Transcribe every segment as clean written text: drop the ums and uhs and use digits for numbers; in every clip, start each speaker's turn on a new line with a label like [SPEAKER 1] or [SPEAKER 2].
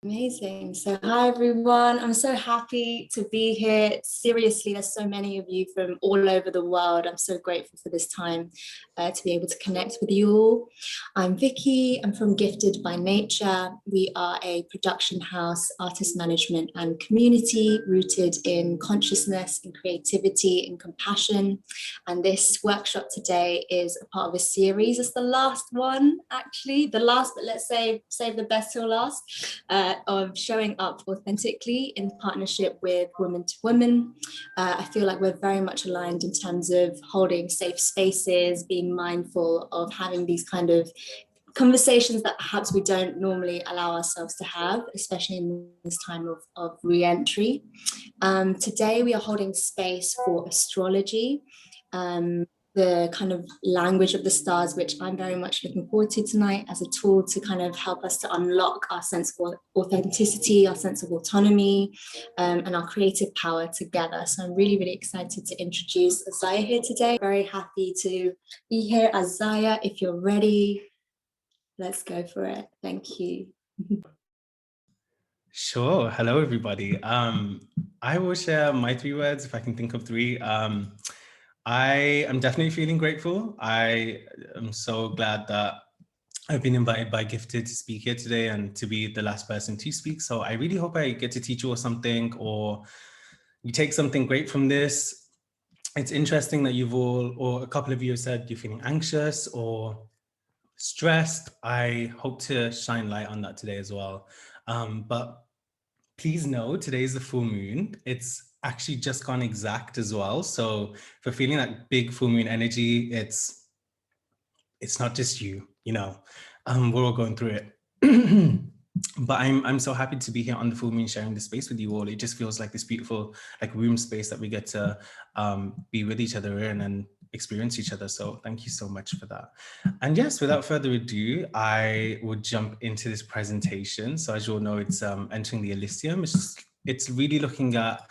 [SPEAKER 1] Amazing. So hi everyone. I'm so happy to be here. Seriously, there's so many of you from all over the world. I'm so grateful for this time to be able to connect with you all. I'm Vicky. I'm from Gifted by Nature. We are a production house, artist management and community rooted in consciousness and creativity and compassion. And this workshop today is a part of a series. It's the last one, actually. The last, but let's say save the best till last. Of Showing Up Authentically in partnership with Women to Women. I feel like we're very much aligned in terms of holding safe spaces, being mindful of having these kind of conversations that perhaps we don't normally allow ourselves to have, especially in this time of re-entry. Today we are holding space for astrology. The kind of language of the stars, which I'm very much looking forward to tonight as a tool to kind of help us to unlock our sense of authenticity, our sense of autonomy, and our creative power together. So I'm really, really excited to introduce Isaiah here today. Very happy to be here. Isaiah, if you're ready, let's go for it. Thank you.
[SPEAKER 2] Sure. Hello, everybody. I will share my 3 words if I can think of 3. I am definitely feeling grateful. I am so glad that I've been invited by Gifted to speak here today and to be the last person to speak. So I really hope I get to teach you all something, or you take something great from this. It's interesting that you've all, or a couple of you have said you're feeling anxious or stressed. I hope to shine light on that today as well. But please know today is the full moon. It's actually just gone exact as well. So if you're feeling that big full moon energy, it's not just you, we're all going through it. But I'm so happy to be here on the full moon sharing the space with you all. It just feels like this beautiful room space that we get to be with each other in and experience each other. So thank you so much for that. And yes, without further ado, I would jump into this presentation. So as you all know, it's entering the Elysium. It's really looking at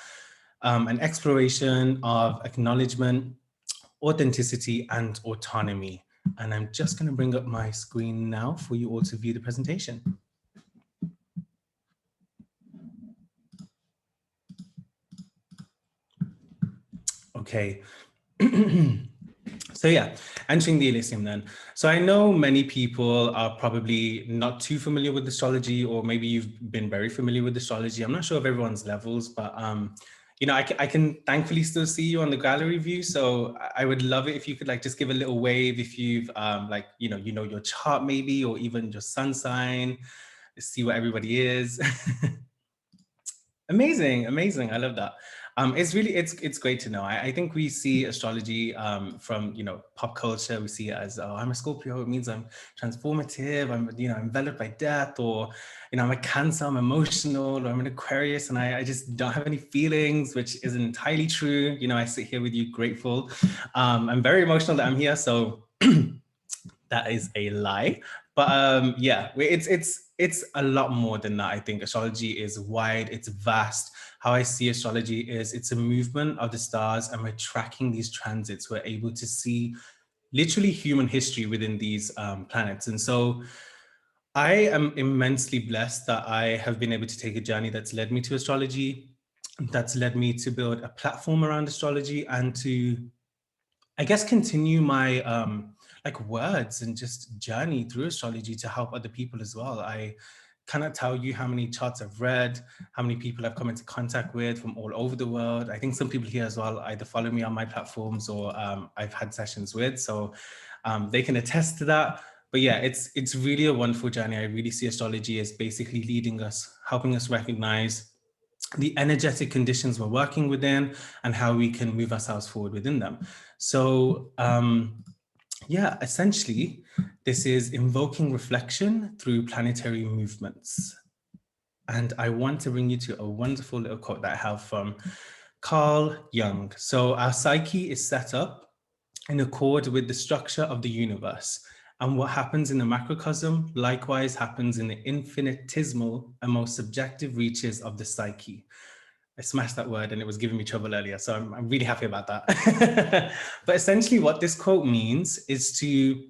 [SPEAKER 2] an exploration of acknowledgement, authenticity, and autonomy. And I'm just going to bring up my screen now for you all to view the presentation. Okay. So yeah, entering the Elysium then. So I know many people are probably not too familiar with astrology, or maybe you've been very familiar with astrology. I'm not sure of everyone's levels, but I can thankfully still see you on the gallery view. So I would love it if you could just give a little wave if you've your chart maybe, or even your sun sign, see what everybody is. Amazing. I love that. It's great to know. I think we see astrology from pop culture. We see it as, oh, I'm a Scorpio, it means I'm transformative, I'm enveloped by death, or I'm a Cancer, I'm emotional, or I'm an Aquarius and I just don't have any feelings, which isn't entirely true. I sit here with you grateful. I'm very emotional that I'm here, so that is a lie. But yeah, it's a lot more than that. I think astrology is wide, it's vast. How I see astrology is it's a movement of the stars, and we're tracking these transits. We're able to see literally human history within these planets. And so I am immensely blessed that I have been able to take a journey that's led me to astrology, that's led me to build a platform around astrology, and to, I guess, continue my words and just journey through astrology to help other people as well. I cannot tell you how many charts I've read, how many people I've come into contact with from all over the world. I think some people here as well either follow me on my platforms or I've had sessions with, so they can attest to that. But yeah, it's really a wonderful journey. I really see astrology as basically leading us, helping us recognize the energetic conditions we're working within and how we can move ourselves forward within them. So yeah, essentially, this is invoking reflection through planetary movements. And I want to bring you to a wonderful little quote that I have from Carl Jung. So our psyche is set up in accord with the structure of the universe. And what happens in the macrocosm likewise happens in the infinitesimal and most subjective reaches of the psyche. I smashed that word and it was giving me trouble earlier, so I'm really happy about that. But essentially what this quote means is to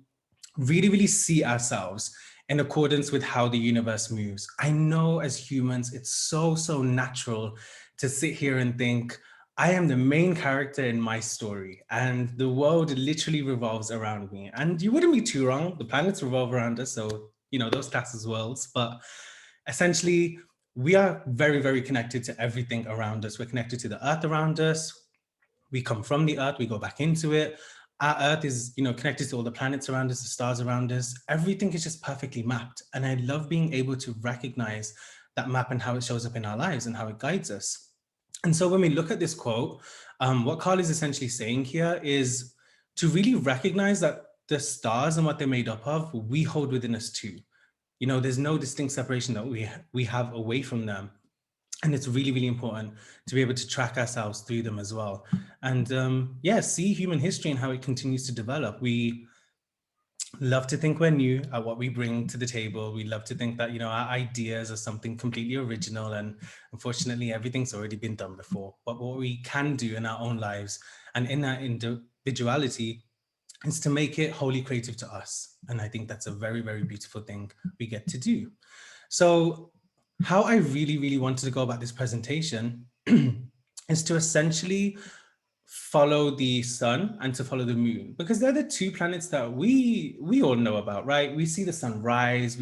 [SPEAKER 2] really, really see ourselves in accordance with how the universe moves. I know as humans, it's so, so natural to sit here and think, I am the main character in my story and the world literally revolves around me. And you wouldn't be too wrong. The planets revolve around us. So, those class as worlds. But essentially, we are very, very connected to everything around us. We're connected to the earth around us. We come from the earth, we go back into it. Our earth is, connected to all the planets around us, the stars around us. Everything is just perfectly mapped. And I love being able to recognize that map and how it shows up in our lives and how it guides us. And so when we look at this quote, what Carl is essentially saying here is to really recognize that the stars and what they're made up of, we hold within us too. There's no distinct separation that we have away from them. And it's really, really important to be able to track ourselves through them as well. And see human history and how it continues to develop. We love to think we're new at what we bring to the table. We love to think that, our ideas are something completely original, and unfortunately, everything's already been done before. But what we can do in our own lives and in our individuality is to make it wholly creative to us. And I think that's a very, very beautiful thing we get to do. So how I really, really wanted to go about this presentation is to essentially follow the sun and to follow the moon, because they're the two planets that we all know about, right? We see the sun rise.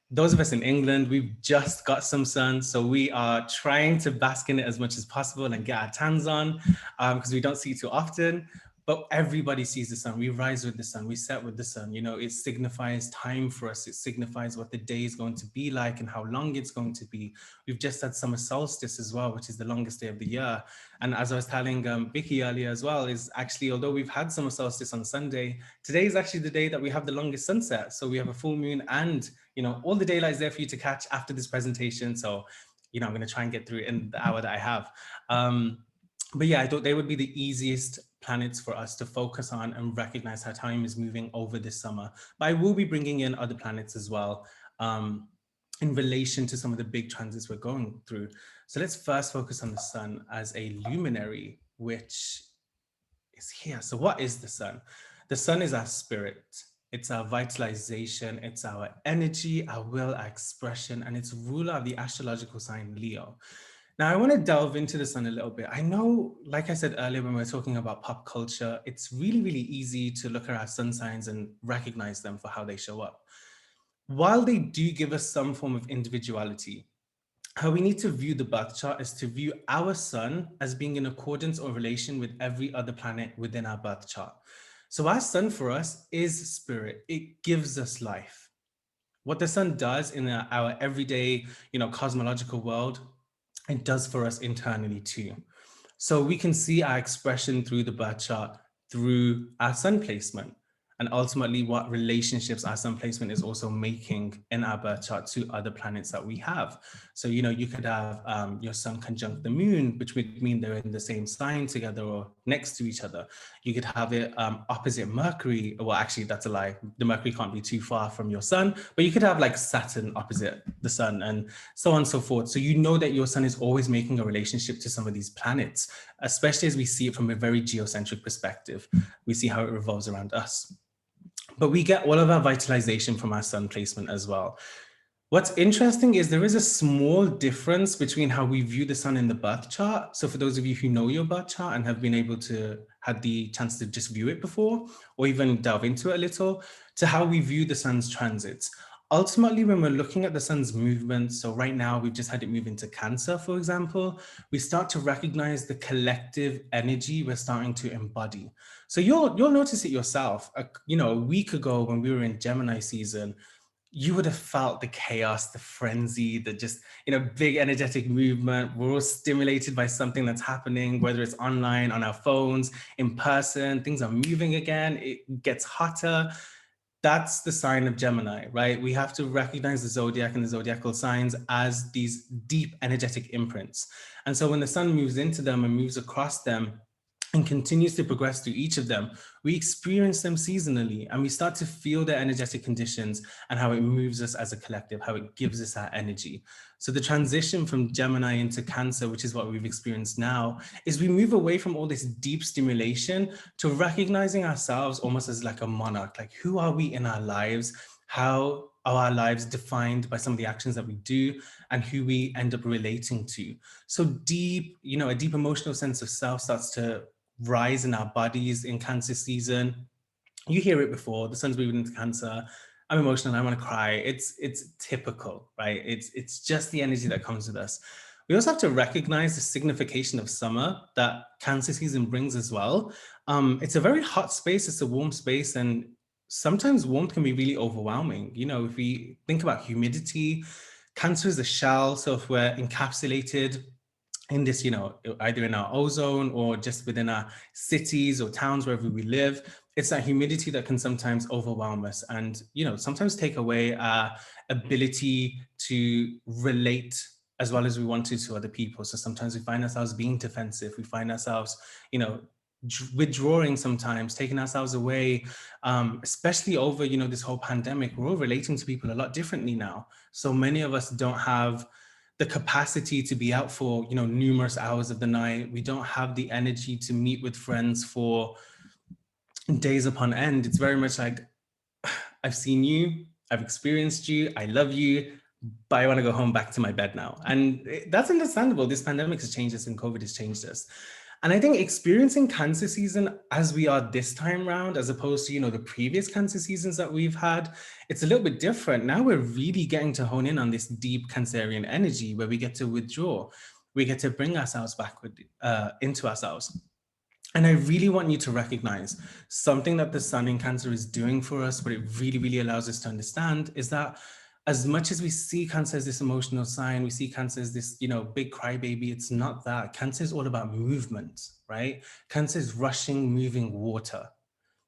[SPEAKER 2] Those of us in England, we've just got some sun, so we are trying to bask in it as much as possible and get our tans on, because we don't see it too often. But everybody sees the sun. We rise with the sun, we set with the sun. It signifies time for us. It signifies what the day is going to be like and how long it's going to be. We've just had summer solstice as well, which is the longest day of the year. And as I was telling Vicky earlier as well, is actually, although we've had summer solstice on Sunday, today is actually the day that we have the longest sunset. So we have a full moon and, all the daylight is there for you to catch after this presentation. So, I'm going to try and get through it in the hour that I have. But yeah, I thought they would be the easiest planets for us to focus on and recognize how time is moving over this summer. But I will be bringing in other planets as well in relation to some of the big transits we're going through. So let's first focus on the sun as a luminary, which is here. So what is the sun? The sun is our spirit. It's our vitalization. It's our energy, our will, our expression, and it's ruler of the astrological sign Leo. Now, I want to delve into the sun a little bit. I know, like I said earlier, when we were talking about pop culture, it's really, really easy to look at our sun signs and recognize them for how they show up. While they do give us some form of individuality, how we need to view the birth chart is to view our sun as being in accordance or relation with every other planet within our birth chart. So our sun for us is spirit. It gives us life. What the sun does in our everyday, cosmological world, it does for us internally too. So we can see our expression through the birth chart, through our sun placement, and ultimately what relationships our sun placement is also making in our birth chart to other planets that we have. So, you could have your sun conjunct the moon, which would mean they're in the same sign together or next to each other. You could have it opposite Mercury. Well, actually, that's a lie. The Mercury can't be too far from your sun, but you could have like Saturn opposite the sun and so on and so forth. So that your sun is always making a relationship to some of these planets, especially as we see it from a very geocentric perspective. We see how it revolves around us. But we get all of our vitalization from our sun placement as well. What's interesting is there is a small difference between how we view the sun in the birth chart. So for those of you who know your birth chart and have been able to have the chance to just view it before, or even delve into it a little, to how we view the sun's transits. Ultimately, when we're looking at the sun's movement, so right now we've just had it move into Cancer, for example, we start to recognize the collective energy we're starting to embody. So you'll notice it yourself. A week ago when we were in Gemini season, you would have felt the chaos, the frenzy, the just, big energetic movement. We're all stimulated by something that's happening, whether it's online, on our phones, in person, things are moving again, it gets hotter. That's the sign of Gemini, right? We have to recognize the zodiac and the zodiacal signs as these deep energetic imprints. And so when the sun moves into them and moves across them and continues to progress through each of them, we experience them seasonally and we start to feel their energetic conditions and how it moves us as a collective, how it gives us our energy. So the transition from Gemini into Cancer, which is what we've experienced now, is we move away from all this deep stimulation to recognizing ourselves almost as like a monarch. Like, who are we in our lives? how are our lives defined by some of the actions that we do and who we end up relating to. So deep, a deep emotional sense of self starts to rise in our bodies in Cancer season. You hear it before, the sun's moving into Cancer. I'm emotional, I want to cry. It's typical, right? It's just the energy that comes with us. We also have to recognize the signification of summer that Cancer season brings as well. It's a very hot space, it's a warm space, and sometimes warmth can be really overwhelming. If we think about humidity, Cancer is a shell, so if we're encapsulated in this, either in our ozone or just within our cities or towns, wherever we live, it's that humidity that can sometimes overwhelm us and, sometimes take away our ability to relate as well as we want to other people. So sometimes we find ourselves being defensive. We find ourselves, withdrawing sometimes, taking ourselves away, especially over, this whole pandemic. We're all relating to people a lot differently now. So many of us don't have the capacity to be out for, numerous hours of the night. We don't have the energy to meet with friends for days upon end. It's very much like, I've seen you, I've experienced you, I love you, but I want to go home back to my bed now. And that's understandable. This pandemic has changed us and COVID has changed us. And I think experiencing Cancer season as we are this time round, as opposed to, the previous Cancer seasons that we've had, it's a little bit different. Now we're really getting to hone in on this deep Cancerian energy where we get to withdraw. We get to bring ourselves back into ourselves. And I really want you to recognize something that the sun in Cancer is doing for us, what it really, really allows us to understand is that as much as we see Cancer as this emotional sign, we see Cancer as this, big crybaby, it's not that. Cancer is all about movement, right? Cancer is rushing, moving water.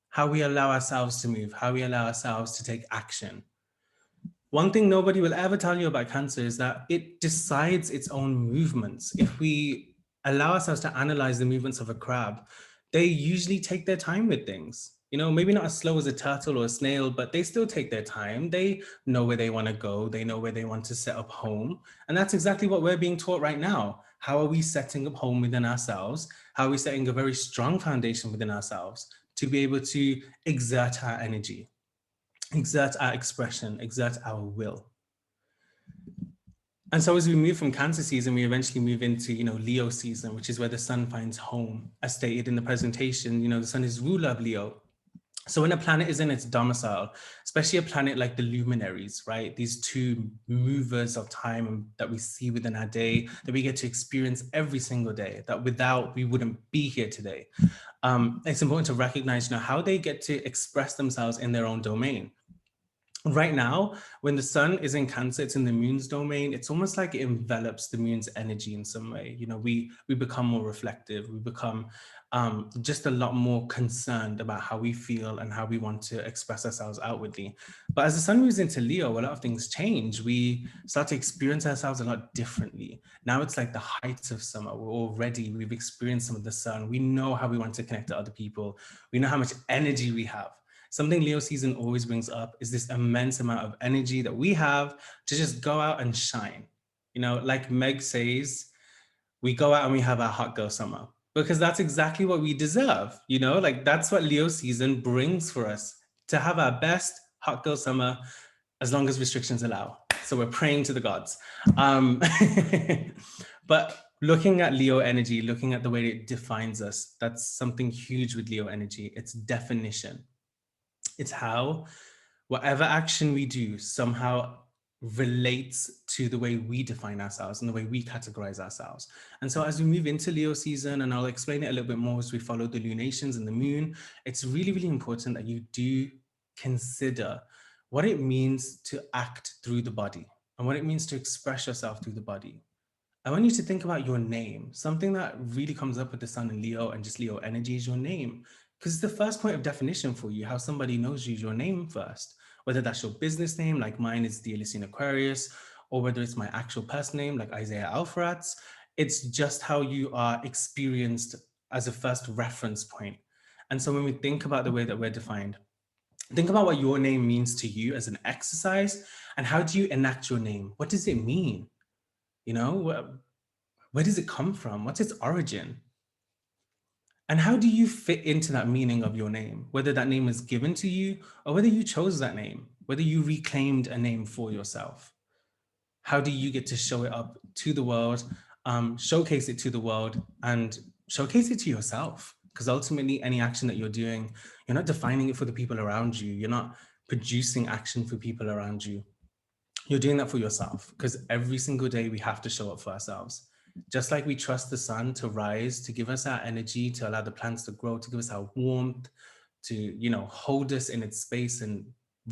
[SPEAKER 2] How we allow ourselves to move, how we allow ourselves to take action. One thing nobody will ever tell you about Cancer is that it decides its own movements. If we allow ourselves to analyze the movements of a crab, they usually take their time with things. Maybe not as slow as a turtle or a snail, but they still take their time. They know where they want to go. They know where they want to set up home. And that's exactly what we're being taught right now. How are we setting up home within ourselves? How are we setting a very strong foundation within ourselves to be able to exert our energy, exert our expression, exert our will? And so as we move from Cancer season, we eventually move into, Leo season, which is where the sun finds home. As stated in the presentation, the sun is ruler of Leo. So when a planet is in its domicile, especially a planet like the luminaries, right? These two movers of time that we see within our day, that we get to experience every single day, that without we wouldn't be here today. It's important to recognize, how they get to express themselves in their own domain. Right now, when the sun is in Cancer, it's in the moon's domain. It's almost like it envelops the moon's energy in some way. We become more reflective. We become just a lot more concerned about how we feel and how we want to express ourselves outwardly. But as the sun moves into Leo, a lot of things change. We start to experience ourselves a lot differently. Now it's like the heights of summer. We've experienced some of the sun. We know how we want to connect to other people. We know how much energy we have. Something Leo season always brings up is this immense amount of energy that we have to just go out and shine. Like Meg says, we go out and we have our hot girl summer because that's exactly what we deserve. Like that's what Leo season brings for us, to have our best hot girl summer as long as restrictions allow. So we're praying to the gods. But looking at Leo energy, looking at the way it defines us, that's something huge with Leo energy. It's definition. It's how whatever action we do somehow relates to the way we define ourselves and the way we categorize ourselves. And so as we move into Leo season, and I'll explain it a little bit more as we follow the lunations and the moon, it's really, really important that you do consider what it means to act through the body and what it means to express yourself through the body. I want you to think about your name. Something that really comes up with the sun in Leo and just Leo energy is your name. Because it's the first point of definition for you, how somebody knows you, your name first. Whether that's your business name, like mine is the Elysian Aquarius, or whether it's my actual person name, like Isaiah Alpheratz. It's just how you are experienced as a first reference point. And so when we think about the way that we're defined, think about what your name means to you as an exercise, and how do you enact your name? What does it mean? Where does it come from? What's its origin? And how do you fit into that meaning of your name, whether that name is given to you or whether you chose that name? whether you reclaimed a name for yourself. How do you get to show it up to the world, showcase it to the world, and showcase it to yourself? Because ultimately, any action that you're doing, you're not defining it for the people around you. You're not producing action for people around you. You're doing that for yourself, because every single day we have to show up for ourselves. Just like we trust the sun to rise, to give us our energy, to allow the plants to grow, to give us our warmth, to, you know, hold us in its space and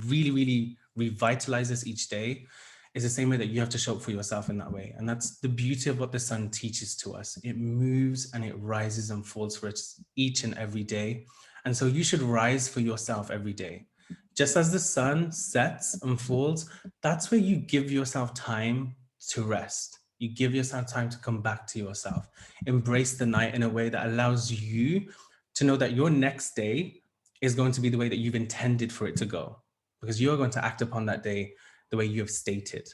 [SPEAKER 2] really, really revitalize us each day, is the same way that you have to show up for yourself in that way. And that's the beauty of what the sun teaches to us. It moves and it rises and falls for us each and every day. And so you should rise for yourself every day. Just as the sun sets and falls, that's where you give yourself time to rest. You give yourself time to come back to yourself. Embrace the night in a way that allows you to know that your next day is going to be the way that you've intended for it to go, because you're going to act upon that day the way you have stated.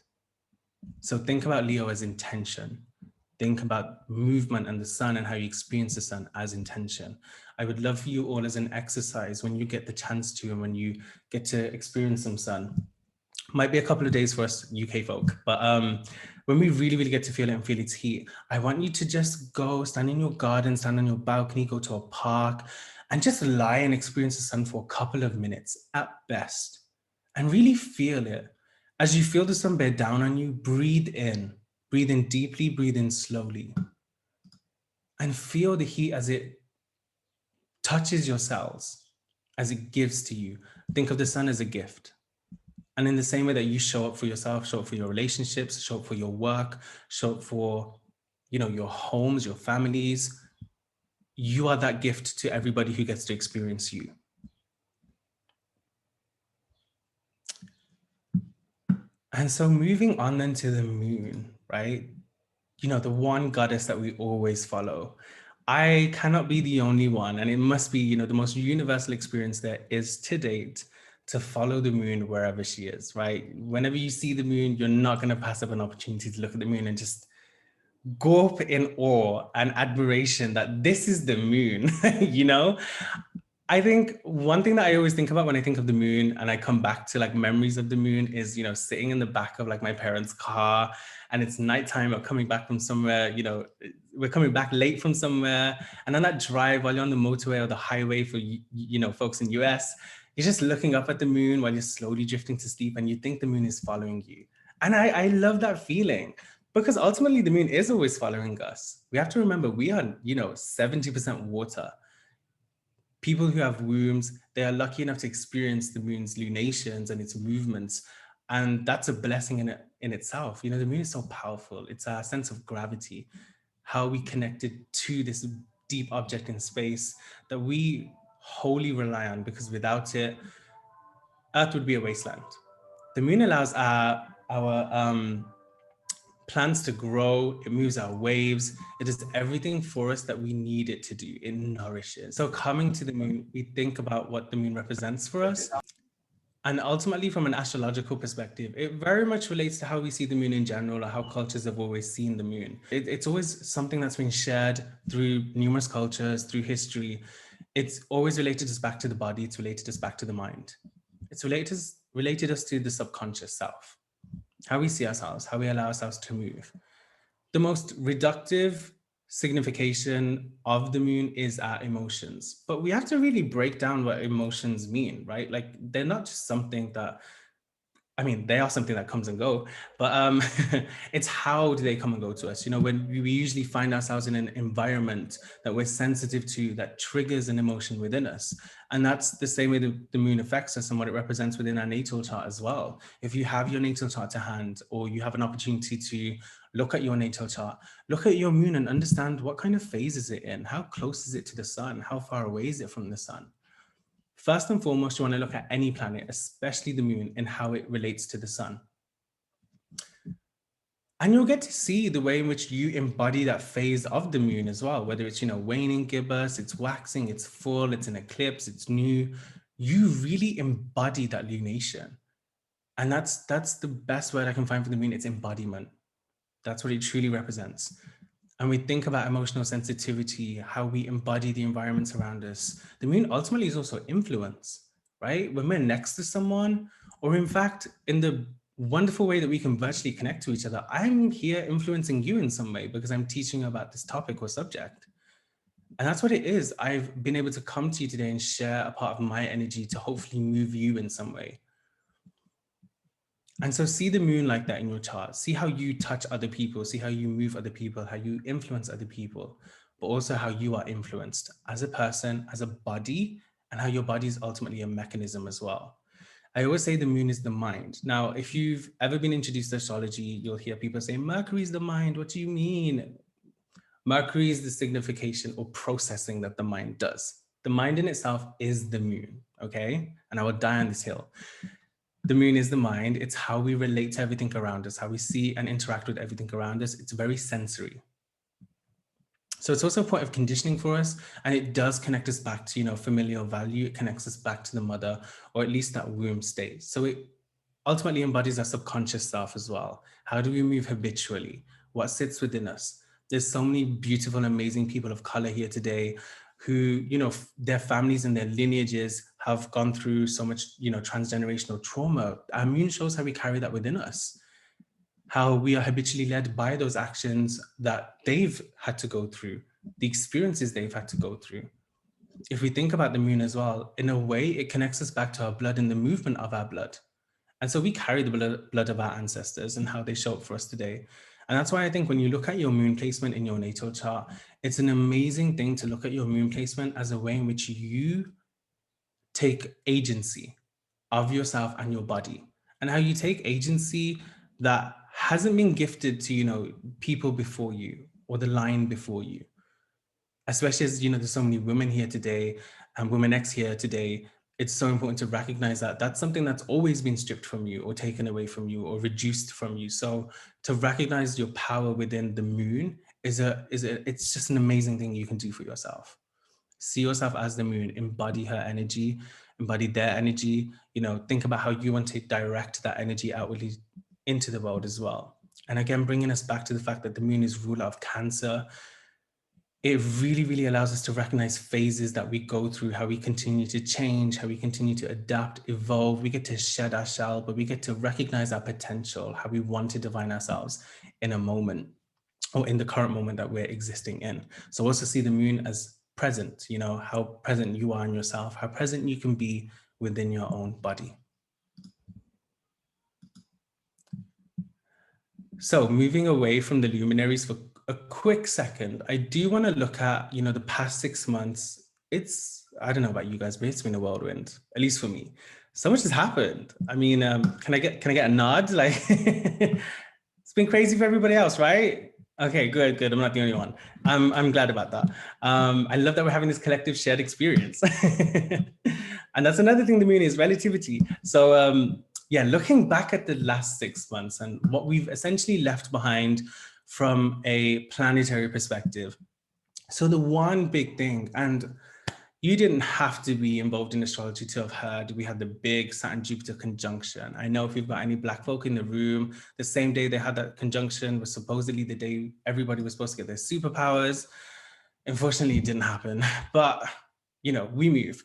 [SPEAKER 2] So think about Leo as intention. Think about movement and the sun and how you experience the sun as intention. I would love for you all as an exercise, when you get the chance to and when you get to experience some sun. Might be a couple of days for us UK folk, but when we really, really get to feel it and feel its heat, I want you to just go stand in your garden, stand on your balcony, go to a park, and just lie and experience the sun for a couple of minutes at best, and really feel it. As you feel the sun bear down on you, breathe in deeply, breathe in slowly, and feel the heat as it touches your cells, as it gives to you. Think of the sun as a gift. And in the same way that you show up for yourself, show up for your relationships, show up for your work, show up for, you know, your homes, your families, you are that gift to everybody who gets to experience you. And so moving on then to the moon, right? You know, the one goddess that we always follow. I cannot be the only one, and it must be, you know, the most universal experience there is to date, to follow the moon wherever she is, right? Whenever you see the moon, you're not going to pass up an opportunity to look at the moon and just go up in awe and admiration that this is the moon, you know? I think one thing that I always think about when I think of the moon and I come back to like memories of the moon is, you know, sitting in the back of like my parents' car and it's nighttime or coming back from somewhere, you know, we're coming back late from somewhere. And on that drive while you're on the motorway or the highway for, you know, folks in US, you're just looking up at the moon while you're slowly drifting to sleep and you think the moon is following you. And I love that feeling, because ultimately the moon is always following us. We have to remember we are, you know, 70% water. People who have wombs, they are lucky enough to experience the moon's lunations and its movements. And that's a blessing in itself. You know, the moon is so powerful. It's our sense of gravity, how we connected to this deep object in space that we wholly rely on, because without it, Earth would be a wasteland. The moon allows our plants to grow, it moves our waves, it does everything for us that we need it to do. It nourishes. So coming to the moon, we think about what the moon represents for us. And ultimately, from an astrological perspective, it very much relates to how we see the moon in general, or how cultures have always seen the moon. It's always something that's been shared through numerous cultures, through history. It's always related us back to the body, it's related us back to the mind. It's related us to the subconscious self, how we see ourselves, how we allow ourselves to move. The most reductive signification of the moon is our emotions, but we have to really break down what emotions mean, right? Like they're not just something that, I mean, they are something that comes and go, but it's how do they come and go to us? You know, when we usually find ourselves in an environment that we're sensitive to, that triggers an emotion within us. And that's the same way the moon affects us and what it represents within our natal chart as well. If you have your natal chart to hand, or you have an opportunity to look at your natal chart, look at your moon and understand what kind of phase is it in? How close is it to the sun? How far away is it from the sun? First and foremost, you want to look at any planet, especially the moon, and how it relates to the sun. And you'll get to see the way in which you embody that phase of the moon as well, whether it's, you know, waning gibbous, it's waxing, it's full, it's an eclipse, it's new. You really embody that lunation. And that's the best word I can find for the moon. It's embodiment. That's what it truly represents. And we think about emotional sensitivity, how we embody the environments around us. The moon ultimately is also influence, right? When we're next to someone, Or in fact, in the wonderful way that we can virtually connect to each other, I'm here influencing you in some way because I'm teaching you about this topic or subject. And that's what it is. I've been able to come to you today and share a part of my energy to hopefully move you in some way. And so see the moon like that in your chart. See how you touch other people, see how you move other people, how you influence other people, but also how you are influenced as a person, as a body, and how your body is ultimately a mechanism as well. I always say the moon is the mind. Now, if you've ever been introduced to astrology, you'll hear people say, Mercury is the mind. What do you mean? Mercury is the signification or processing that the mind does. The mind in itself is the moon, okay? And I will die on this hill. The moon is the mind. It's how we relate to everything around us, how we see and interact with everything around us. It's very sensory. So it's also a point of conditioning for us, and it does connect us back to, familial value. It connects us back to the mother, or at least that womb state. So it ultimately embodies our subconscious self as well. How do we move habitually? What sits within us? There's so many beautiful and amazing people of color here today who, their families and their lineages have gone through so much, transgenerational trauma. Our moon shows how we carry that within us, how we are habitually led by those actions that they've had to go through, the experiences they've had to go through. If we think about the moon as well, in a way, it connects us back to our blood and the movement of our blood. And so we carry the blood of our ancestors and how they show up for us today. And that's why I think when you look at your moon placement in your natal chart, it's an amazing thing to look at your moon placement as a way in which you take agency of yourself and your body, and how you take agency that hasn't been gifted to, people before you or the line before you. Especially as, there's so many women here today and women X here today, it's so important to recognize that that's something that's always been stripped from you or taken away from you or reduced from you. So to recognize your power within the moon it's just an amazing thing you can do for yourself. See yourself as the moon, embody her energy, embody their energy, think about how you want to direct that energy outwardly into the world as well. And again, bringing us back to the fact that the moon is ruler of Cancer, it really, really allows us to recognize phases that we go through, how we continue to change, how we continue to adapt, evolve. We get to shed our shell, but we get to recognize our potential, how we want to divine ourselves in a moment or in the current moment that we're existing in. So also see the moon as present, how present you are in yourself, how present you can be within your own body. So moving away from the luminaries for a quick second, I do want to look at, the past 6 months. I don't know about you guys, but it's been a whirlwind, at least for me. So much has happened. I mean, can I get a nod? Like, it's been crazy for everybody else, right? Okay, good. I'm not the only one. I'm glad about that. I love that we're having this collective shared experience. And that's another thing the moon is, relativity. So yeah, looking back at the last 6 months and what we've essentially left behind from a planetary perspective. So the one big thing, and you didn't have to be involved in astrology to have heard, we had the big Saturn-Jupiter conjunction. I know if you've got any Black folk in the room, the same day they had that conjunction was supposedly the day everybody was supposed to get their superpowers. Unfortunately, it didn't happen, but we move.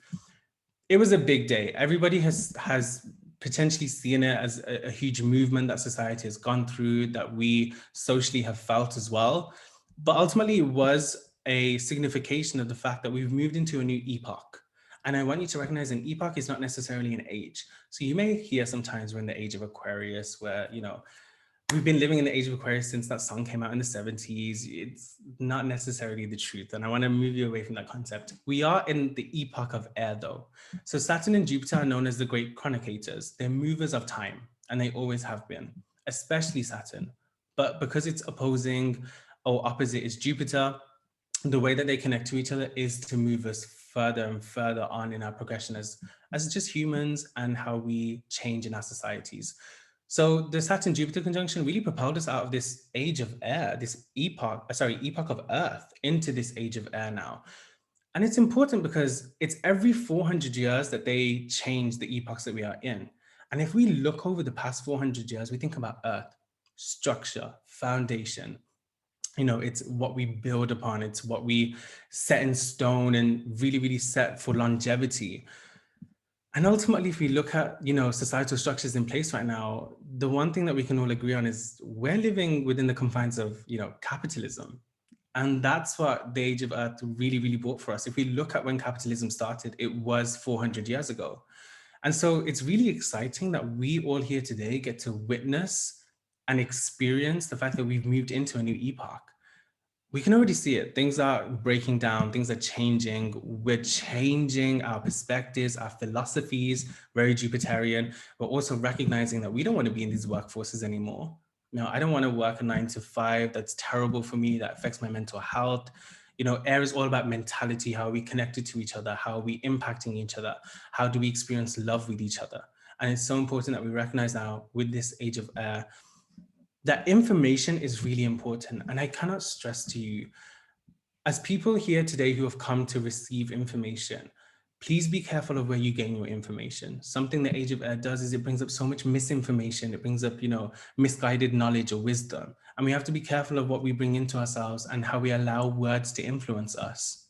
[SPEAKER 2] It was a big day. Everybody has potentially seen it as a huge movement that society has gone through, that we socially have felt as well. But ultimately, it was a signification of the fact that we've moved into a new epoch. And I want you to recognize an epoch is not necessarily an age. So you may hear sometimes we're in the age of Aquarius, where, we've been living in the age of Aquarius since that song came out in the 70s. It's not necessarily the truth. And I want to move you away from that concept. We are in the epoch of air, though. So Saturn and Jupiter are known as the great chronicators. They're movers of time, and they always have been, especially Saturn. But because it's opposing or opposite is Jupiter, the way that they connect to each other is to move us further and further on in our progression as just humans and how we change in our societies. So the Saturn-Jupiter conjunction really propelled us out of this age of air, this epoch of Earth, into this age of air now. And it's important because it's every 400 years that they change the epochs that we are in. And if we look over the past 400 years, we think about Earth, structure, foundation. It's what we build upon. It's what we set in stone and really, really set for longevity. And ultimately, if we look at, societal structures in place right now, the one thing that we can all agree on is we're living within the confines of, capitalism. And that's what the age of Earth really, really brought for us. If we look at when capitalism started, it was 400 years ago. And so it's really exciting that we all here today get to witness and experience the fact that we've moved into a new epoch. We can already see it. Things are breaking down, things are changing. We're changing our perspectives, our philosophies, very Jupiterian. We're also recognizing that we don't want to be in these workforces anymore. I don't want to work a 9 to 5. That's terrible for me. That affects my mental health. Air is all about mentality. How are we connected to each other? How are we impacting each other? How do we experience love with each other? And it's so important that we recognize now with this age of air that information is really important. And I cannot stress to you, as people here today who have come to receive information, please be careful of where you gain your information. Something the Age of Air does is it brings up so much misinformation. It brings up, misguided knowledge or wisdom. And we have to be careful of what we bring into ourselves and how we allow words to influence us.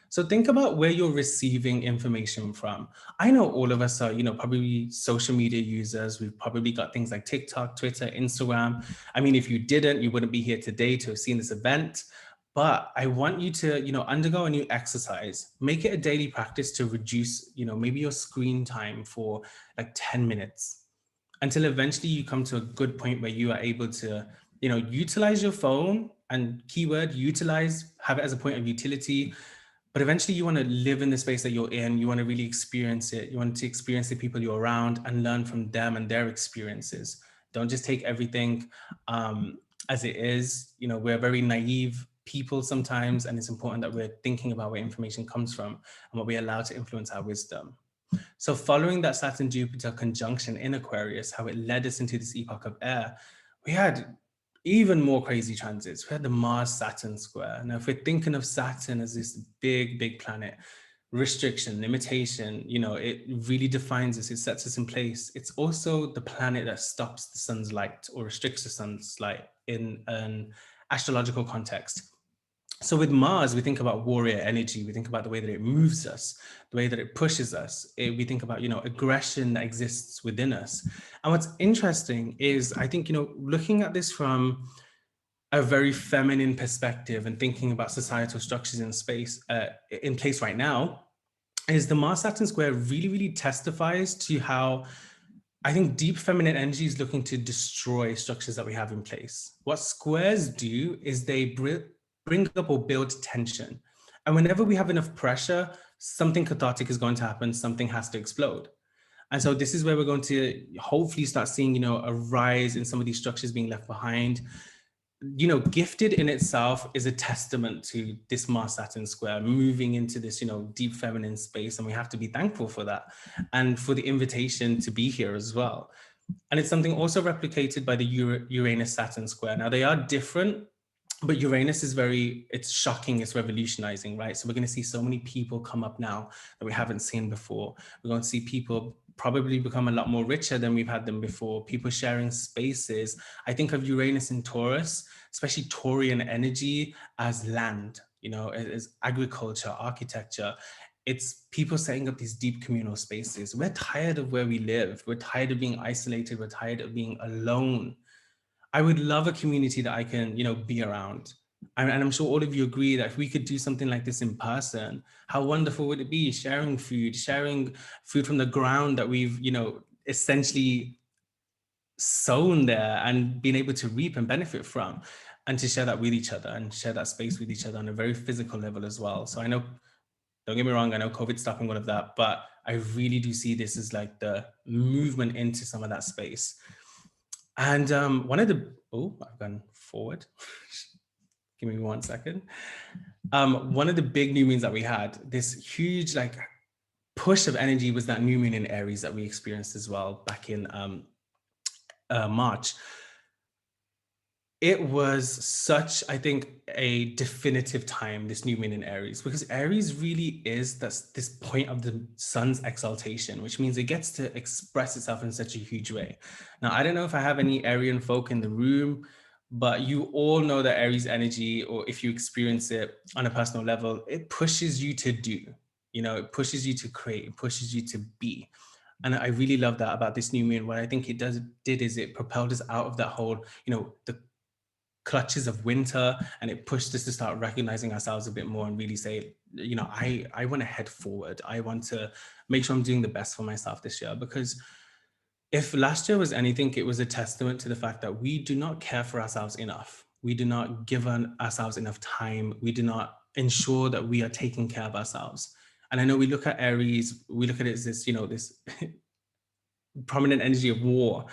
[SPEAKER 2] So think about where you're receiving information from. I know all of us are, probably social media users. We've probably got things like TikTok, Twitter, Instagram. I mean, if you didn't, you wouldn't be here today to have seen this event. But I want you to, undergo a new exercise. Make it a daily practice to reduce, maybe your screen time for like 10 minutes until eventually you come to a good point where you are able to, utilize your phone and keyword utilize, have it as a point of utility. But eventually you want to live in the space that you're in. You want to really experience it. You want to experience the people you're around and learn from them and their experiences. Don't just take everything as it is. We're very naive people sometimes, and it's important that we're thinking about where information comes from and what we allow to influence our wisdom. So following that Saturn-Jupiter conjunction in Aquarius, how it led us into this epoch of air, we had even more crazy transits. We had the Mars-Saturn square. Now, if we're thinking of Saturn as this big, big planet, restriction, limitation, it really defines us, it sets us in place. It's also the planet that stops the sun's light or restricts the sun's light in an astrological context. So with Mars, we think about warrior energy. We think about the way that it moves us, the way that it pushes us. We think about, aggression that exists within us. And what's interesting is, I think, looking at this from a very feminine perspective and thinking about societal structures in space, in place right now, is the Mars-Saturn square really, really testifies to how I think deep feminine energy is looking to destroy structures that we have in place. What squares do is they bring up or build tension. And whenever we have enough pressure, something cathartic is going to happen, something has to explode. And so this is where we're going to hopefully start seeing, a rise in some of these structures being left behind. Gifted in itself is a testament to this Mars Saturn square moving into this, deep feminine space. And we have to be thankful for that and for the invitation to be here as well. And it's something also replicated by the Uranus Saturn square. Now they are different, but Uranus is it's shocking, it's revolutionizing, right? So we're going to see so many people come up now that we haven't seen before. We're going to see people probably become a lot more richer than we've had them before. People sharing spaces. I think of Uranus in Taurus, especially Taurian energy, as land, as agriculture, architecture. It's people setting up these deep communal spaces. We're tired of where we live. We're tired of being isolated. We're tired of being alone. I would love a community that I can, be around. And I'm sure all of you agree that if we could do something like this in person, how wonderful would it be? Sharing food from the ground that we've, essentially sown there and being able to reap and benefit from, and to share that with each other and share that space with each other on a very physical level as well. So I know, don't get me wrong, I know COVID's stopping all of that, but I really do see this as like the movement into some of that space. And I've gone forward. Give me 1 second. One of the big new moons that we had, this huge like push of energy, was that new moon in Aries that we experienced as well back in March. It was such, I think, a definitive time, this new moon in Aries, because Aries really is this point of the sun's exaltation, which means it gets to express itself in such a huge way. Now, I don't know if I have any Arian folk in the room, but you all know that Aries energy, or if you experience it on a personal level, it pushes you to do, it pushes you to create, it pushes you to be. And I really love that about this new moon. What I think it did is it propelled us out of that whole, the clutches of winter, and it pushed us to start recognizing ourselves a bit more and really say, I want to head forward. I want to make sure I'm doing the best for myself this year, because if last year was anything, it was a testament to the fact that we do not care for ourselves enough. We do not give ourselves enough time. We do not ensure that we are taking care of ourselves. And I know we look at Aries, we look at it as this, this prominent energy of war.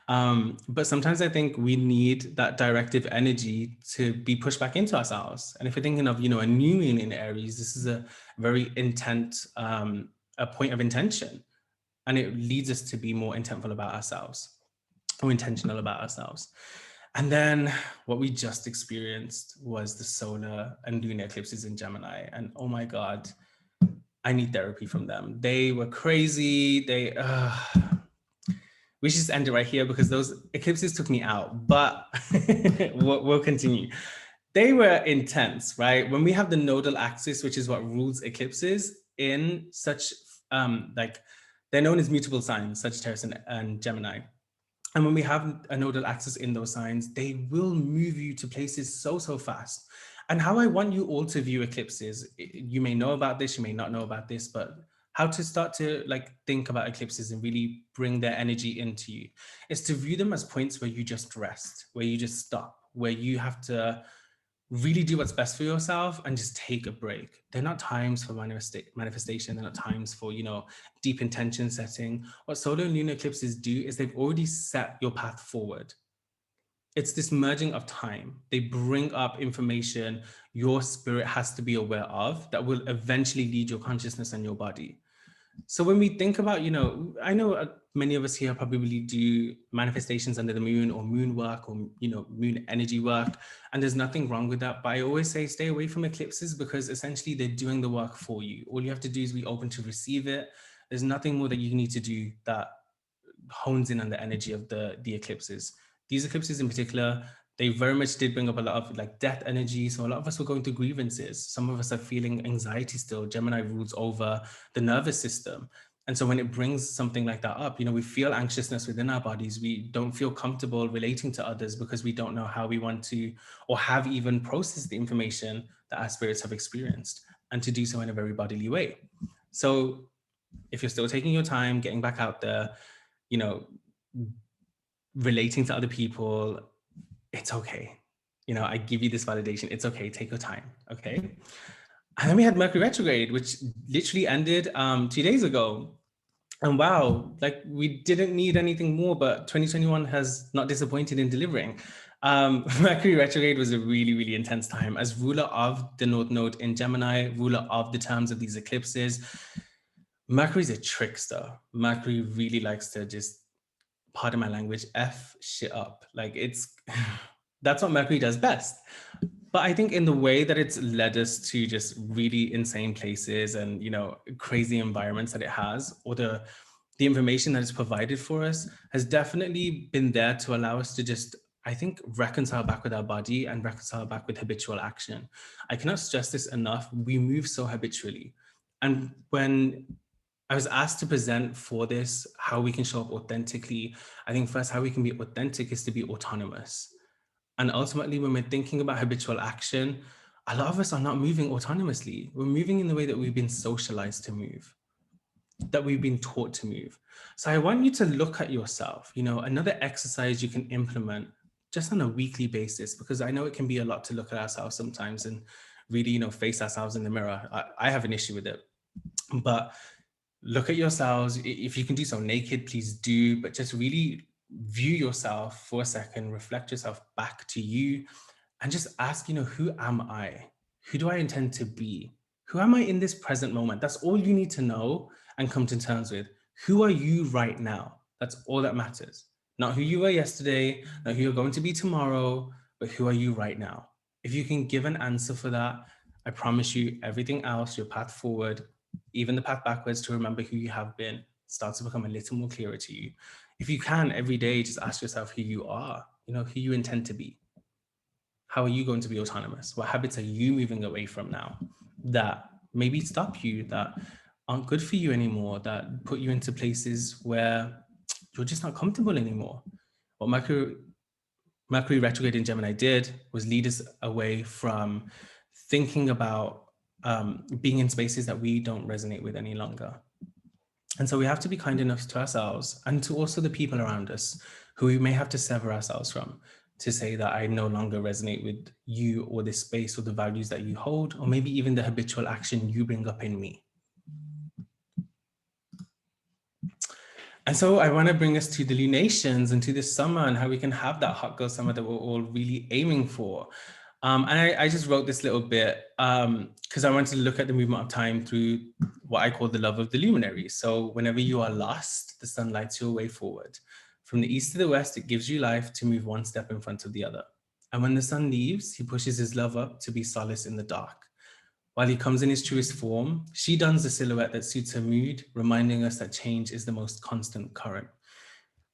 [SPEAKER 2] But sometimes I think we need that directive energy to be pushed back into ourselves. And if you're thinking of, a new moon in Aries, this is a very a point of intention. And it leads us to be more intentful about ourselves, or intentional about ourselves. And then what we just experienced was the solar and lunar eclipses in Gemini. And oh my God, I need therapy from them. They were crazy. We should just end it right here because those eclipses took me out, but we'll continue. They were intense, right? When we have the nodal axis, which is what rules eclipses in such, they're known as mutable signs, Sagittarius and Gemini. And when we have a nodal axis in those signs, they will move you to places so fast. And how I want you all to view eclipses, you may know about this, you may not know about this, but how to start to think about eclipses and really bring their energy into you is to view them as points where you just rest, where you just stop, where you have to really do what's best for yourself and just take a break. They're not times for manifestation. They're not times for, deep intention setting. What solar and lunar eclipses do is they've already set your path forward. It's this merging of time. They bring up information your spirit has to be aware of that will eventually lead your consciousness and your body. So when we think about, I know many of us here probably do manifestations under the moon or moon work or, moon energy work, and there's nothing wrong with that. But I always say stay away from eclipses because essentially they're doing the work for you. All you have to do is be open to receive it. There's nothing more that you need to do that hones in on the energy of the eclipses. These eclipses in particular, they very much did bring up a lot of death energy. So a lot of us were going through grievances. Some of us are feeling anxiety still. Gemini rules over the nervous system. And so when it brings something like that up, we feel anxiousness within our bodies. We don't feel comfortable relating to others because we don't know how we want to, or have even processed the information that our spirits have experienced, and to do so in a very bodily way. So if you're still taking your time, getting back out there, relating to other people, it's okay. I give you this validation. It's okay. Take your time. Okay. And then we had Mercury retrograde, which literally ended 2 days ago. And wow, we didn't need anything more, but 2021 has not disappointed in delivering. Mercury retrograde was a really, really intense time. As ruler of the North Node in Gemini, ruler of the terms of these eclipses, Mercury's a trickster. Mercury really likes to just, pardon my language, F shit up. That's what Mercury does best. But I think in the way that it's led us to just really insane places and, crazy environments that it has, or the information that it's provided for us has definitely been there to allow us to just, I think, reconcile back with our body and reconcile back with habitual action. I cannot stress this enough. We move so habitually. And when I was asked to present for this, how we can show up authentically, I think first how we can be authentic is to be autonomous. And ultimately, when we're thinking about habitual action, a lot of us are not moving autonomously. We're moving in the way that we've been socialized to move, that we've been taught to move. So I want you to look at yourself, another exercise you can implement just on a weekly basis, because I know it can be a lot to look at ourselves sometimes and really, face ourselves in the mirror. I have an issue with it, but look at yourselves. If you can do so naked, please do, but just really view yourself for a second, reflect yourself back to you, and just ask, who am I? Who do I intend to be? Who am I in this present moment? That's all you need to know and come to terms with. Who are you right now? That's all that matters. Not who you were yesterday, not who you're going to be tomorrow, but who are you right now? If you can give an answer for that, I promise you everything else, your path forward, even the path backwards to remember who you have been, starts to become a little more clearer to you. If you can, every day, just ask yourself who you are, who you intend to be. How are you going to be autonomous? What habits are you moving away from now that maybe stop you, that aren't good for you anymore, that put you into places where you're just not comfortable anymore. What Mercury retrograde in Gemini did was lead us away from thinking about being in spaces that we don't resonate with any longer. And so we have to be kind enough to ourselves and to also the people around us who we may have to sever ourselves from, to say that I no longer resonate with you or this space or the values that you hold, or maybe even the habitual action you bring up in me. And so I want to bring us to the lunations and to this summer and how we can have that hot girl summer that we're all really aiming for. And I just wrote this little bit because I wanted to look at the movement of time through what I call the love of the luminary. So whenever you are lost, the sun lights your way forward. From the east to the west, it gives you life to move one step in front of the other. And when the sun leaves, he pushes his love up to be solace in the dark. While he comes in his truest form, she dons the silhouette that suits her mood, reminding us that change is the most constant current.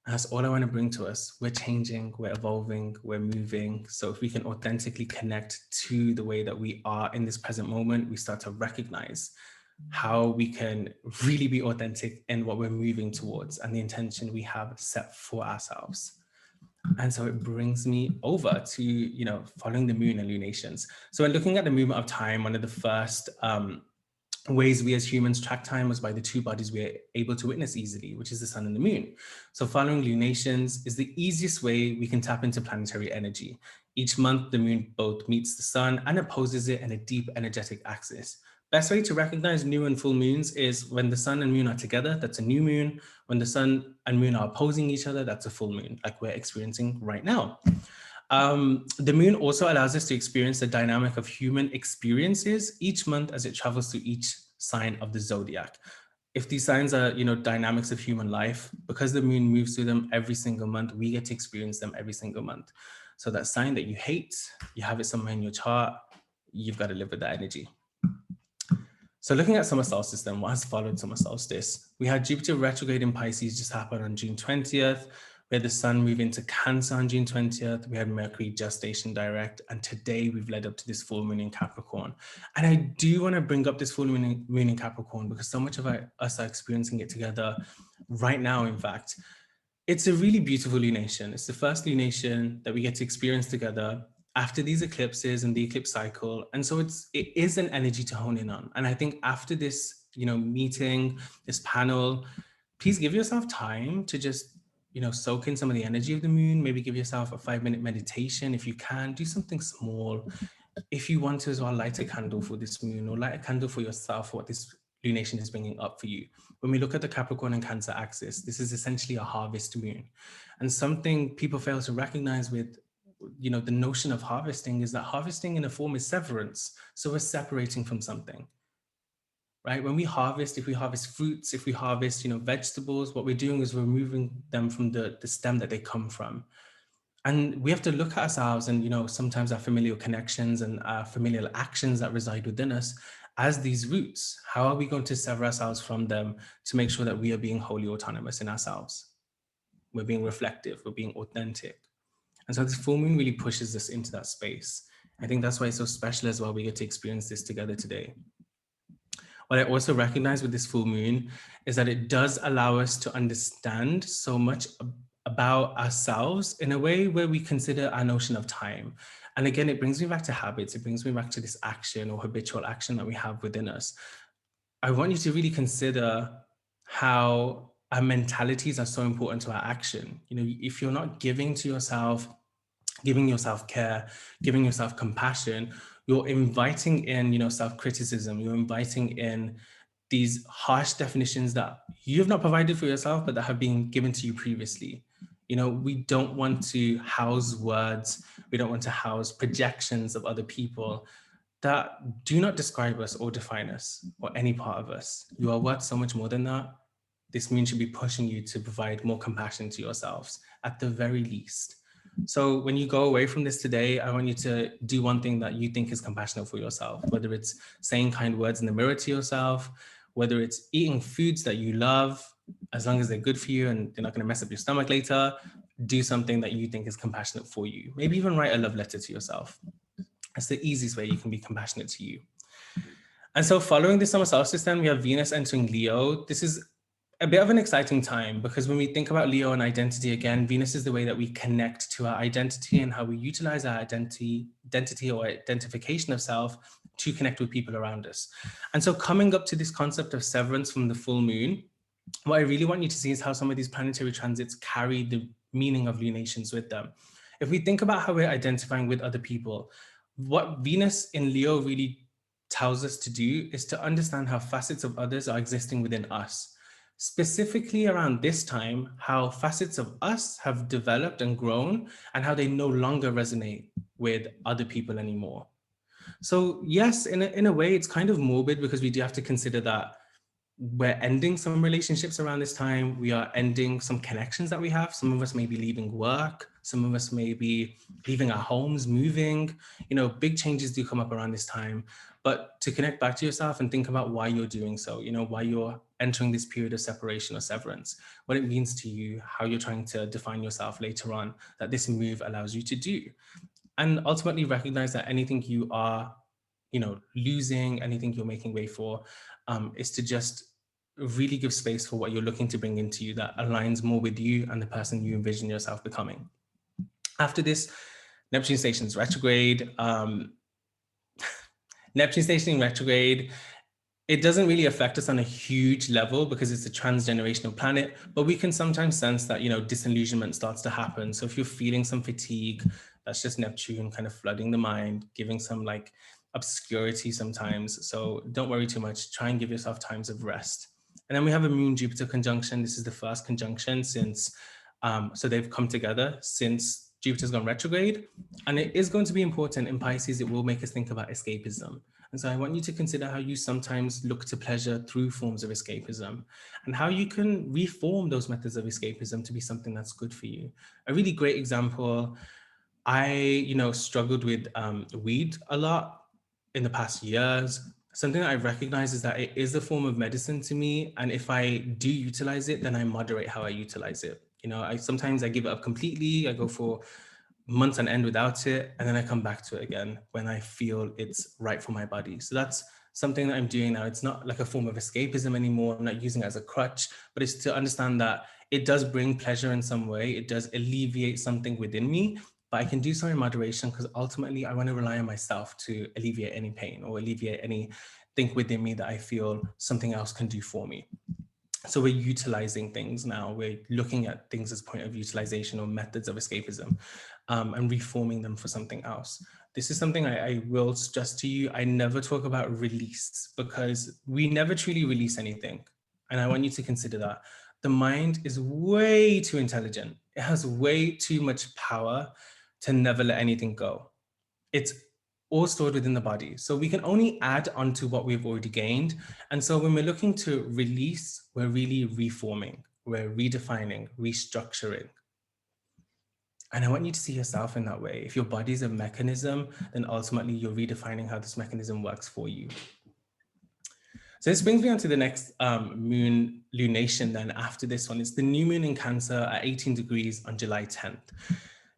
[SPEAKER 2] And that's all I want to bring to us. We're changing, we're evolving, we're moving. So if we can authentically connect to the way that we are in this present moment, we start to recognize how we can really be authentic in what we're moving towards and the intention we have set for ourselves. And so it brings me over to, following the moon and lunations. So when looking at the movement of time, one of the first ways we as humans track time was by the two bodies we're able to witness easily, which is the sun and the moon. So following lunations is the easiest way we can tap into planetary energy. Each month, the moon both meets the sun and opposes it in a deep energetic axis. Best way to recognize new and full moons is when the sun and moon are together, that's a new moon. When the sun and moon are opposing each other, that's a full moon, like we're experiencing right now. The moon also allows us to experience the dynamic of human experiences each month as it travels through each sign of the zodiac. If these signs are, dynamics of human life, because the moon moves through them every single month, we get to experience them every single month. So that sign that you hate, you have it somewhere in your chart, you've got to live with that energy. So looking at summer solstice then, what has followed summer solstice? We had Jupiter retrograde in Pisces just happen on June 20th. We had the sun move into Cancer on June 20th. We had Mercury gestation direct. And today we've led up to this full moon in Capricorn. And I do want to bring up this full moon in Capricorn because so much of us are experiencing it together right now, in fact. It's a really beautiful lunation. It's the first lunation that we get to experience together after these eclipses and the eclipse cycle. And so it is an energy to hone in on. And I think after this, meeting, this panel, please give yourself time to just, soak in some of the energy of the moon. Maybe give yourself a 5-minute meditation. If you can, do something small. If you want to as well, light a candle for this moon or light a candle for yourself, what this lunation is bringing up for you. When we look at the Capricorn and Cancer axis, this is essentially a harvest moon. And something people fail to recognize with the notion of harvesting is that harvesting in a form is severance. So we're separating from something, right? When we harvest, if we harvest fruits, if we harvest, vegetables, what we're doing is we're removing them from the stem that they come from. And we have to look at ourselves and, sometimes our familial connections and our familial actions that reside within us as these roots. How are we going to sever ourselves from them to make sure that we are being wholly autonomous in ourselves? We're being reflective, we're being authentic. And so this full moon really pushes us into that space. I think that's why it's so special as well. We get to experience this together today. What I also recognize with this full moon is that it does allow us to understand so much about ourselves in a way where we consider our notion of time. And again, it brings me back to habits. It brings me back to this action or habitual action that we have within us. I want you to really consider how our mentalities are so important to our action. If you're not giving to yourself, giving yourself care, giving yourself compassion, you're inviting in, self-criticism. You're inviting in these harsh definitions that you have not provided for yourself, but that have been given to you previously. We don't want to house words. We don't want to house projections of other people that do not describe us or define us or any part of us. You are worth so much more than that. This moon should be pushing you to provide more compassion to yourselves at the very least. So when you go away from this today, I want you to do one thing that you think is compassionate for yourself, whether it's saying kind words in the mirror to yourself, whether it's eating foods that you love, as long as they're good for you and they're not going to mess up your stomach later. Do something that you think is compassionate for you. Maybe even write a love letter to yourself. That's the easiest way you can be compassionate to you. And so following the summer solstice, then we have Venus entering Leo. This is a bit of an exciting time because when we think about Leo and identity, again, Venus is the way that we connect to our identity and how we utilize our identity or identification of self to connect with people around us. And so coming up to this concept of severance from the full moon, what I really want you to see is how some of these planetary transits carry the meaning of lunations with them. If we think about how we're identifying with other people, what Venus in Leo really tells us to do is to understand how facets of others are existing within us. Specifically around this time, how facets of us have developed and grown and how they no longer resonate with other people anymore. So yes, in a way, it's kind of morbid because we do have to consider that we're ending some relationships around this time. We are ending some connections that we have. Some of us may be leaving work. Some of us may be leaving our homes, moving. Big changes do come up around this time. But to connect back to yourself and think about why you're doing so, why you're entering this period of separation or severance, what it means to you, how you're trying to define yourself later on, that this move allows you to do. And ultimately recognize that anything you are losing, anything you're making way for, is to just really give space for what you're looking to bring into you that aligns more with you and the person you envision yourself becoming. After this, Neptune stations retrograde. Neptune stationing retrograde, it doesn't really affect us on a huge level because it's a transgenerational planet, but we can sometimes sense that, disillusionment starts to happen. So if you're feeling some fatigue, that's just Neptune kind of flooding the mind, giving some like obscurity sometimes. So don't worry too much. Try and give yourself times of rest. And then we have a Moon Jupiter conjunction. This is the first conjunction since, so they've come together since Jupiter's gone retrograde. And it is going to be important in Pisces. It will make us think about escapism. And so I want you to consider how you sometimes look to pleasure through forms of escapism and how you can reform those methods of escapism to be something that's good for you. A really great example, I, struggled with weed a lot in the past years. Something that I recognize is that it is a form of medicine to me. And if I do utilize it, then I moderate how I utilize it. Sometimes I give it up completely. I go for months on end without it, and then I come back to it again when I feel it's right for my body. So that's something that I'm doing now. It's not like a form of escapism anymore. I'm not using it as a crutch, but it's to understand that it does bring pleasure in some way. It does alleviate something within me, but I can do so in moderation because ultimately I want to rely on myself to alleviate any pain or alleviate anything within me that I feel something else can do for me. So we're utilizing things now. We're looking at things as point of utilization or methods of escapism, and reforming them for something else. This is something I will stress to you. I never talk about release because we never truly release anything. And I want you to consider that. The mind is way too intelligent. It has way too much power to never let anything go. It's all stored within the body. So we can only add onto what we've already gained. And so when we're looking to release, we're really reforming, we're redefining, restructuring. And I want you to see yourself in that way. If your body is a mechanism, then ultimately you're redefining how this mechanism works for you. So this brings me on to the next moon lunation then after this one. It's the new moon in Cancer at 18 degrees on July 10th.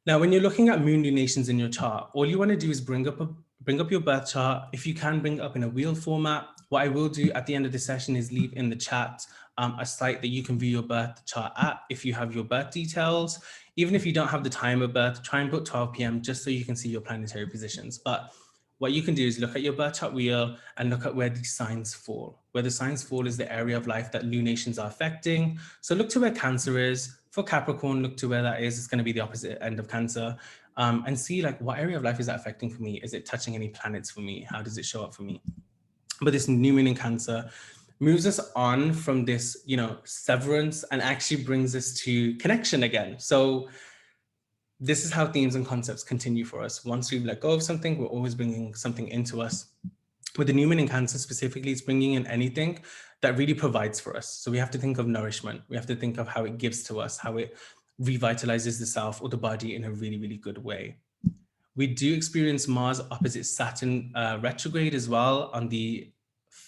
[SPEAKER 2] Now, when you're looking at moon lunations in your chart, all you want to do is bring up your birth chart. If you can bring it up in a wheel format, what I will do at the end of the session is leave in the chat a site that you can view your birth chart at if you have your birth details. Even if you don't have the time of birth, try and put 12 p.m. just so you can see your planetary positions. But what you can do is look at your birth chart wheel and look at where the signs fall. Where the signs fall is the area of life that lunations are affecting. So look to where Cancer is. For Capricorn, look to where that is. It's going to be the opposite end of Cancer. And see like what area of life is that affecting for me? Is it touching any planets for me? How does it show up for me? But this new moon in Cancer moves us on from this, severance and actually brings us to connection again. So this is how themes and concepts continue for us. Once we've let go of something, we're always bringing something into us. With the new moon in Cancer specifically, it's bringing in anything that really provides for us. So we have to think of nourishment. We have to think of how it gives to us, how it revitalizes the self or the body in a really, really good way. We do experience Mars opposite Saturn retrograde as well on the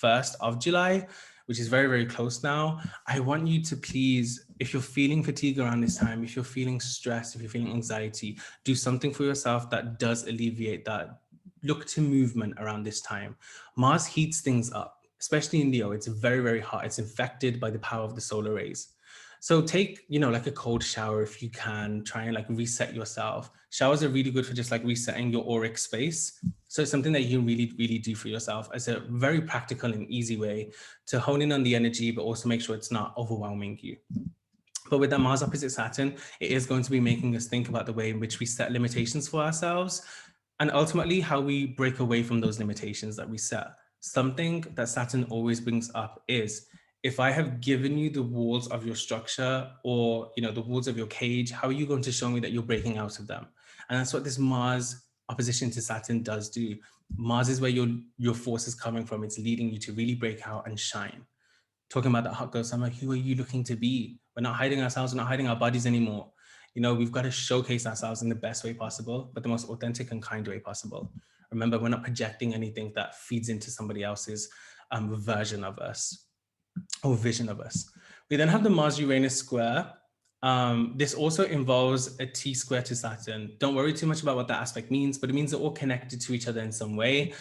[SPEAKER 2] 1st of July, which is very, very close now. I want you to please, if you're feeling fatigue around this time, if you're feeling stress, if you're feeling anxiety, do something for yourself that does alleviate that look to movement around this time, Mars heats things up, especially in Leo. It's very, very hot. It's infected by the power of the solar rays. So take, like a cold shower if you can. Try and like reset yourself. Showers are really good for just like resetting your auric space. So it's something that you really, really do for yourself as a very practical and easy way to hone in on the energy, but also make sure it's not overwhelming you. But with that Mars opposite Saturn, it is going to be making us think about the way in which we set limitations for ourselves and ultimately how we break away from those limitations that we set. Something that Saturn always brings up is, if I have given you the walls of your structure or the walls of your cage, how are you going to show me that you're breaking out of them? And that's what this Mars opposition to Saturn does do. Mars is where your force is coming from. It's leading you to really break out and shine. Talking about that hot girl summer, who are you looking to be? We're not hiding ourselves, we're not hiding our bodies anymore. We've got to showcase ourselves in the best way possible, but the most authentic and kind way possible. Remember, we're not projecting anything that feeds into somebody else's version of us or vision of us. We then have the Mars-Uranus square. This also involves a T square to Saturn. Don't worry too much about what that aspect means, but it means they're all connected to each other in some way.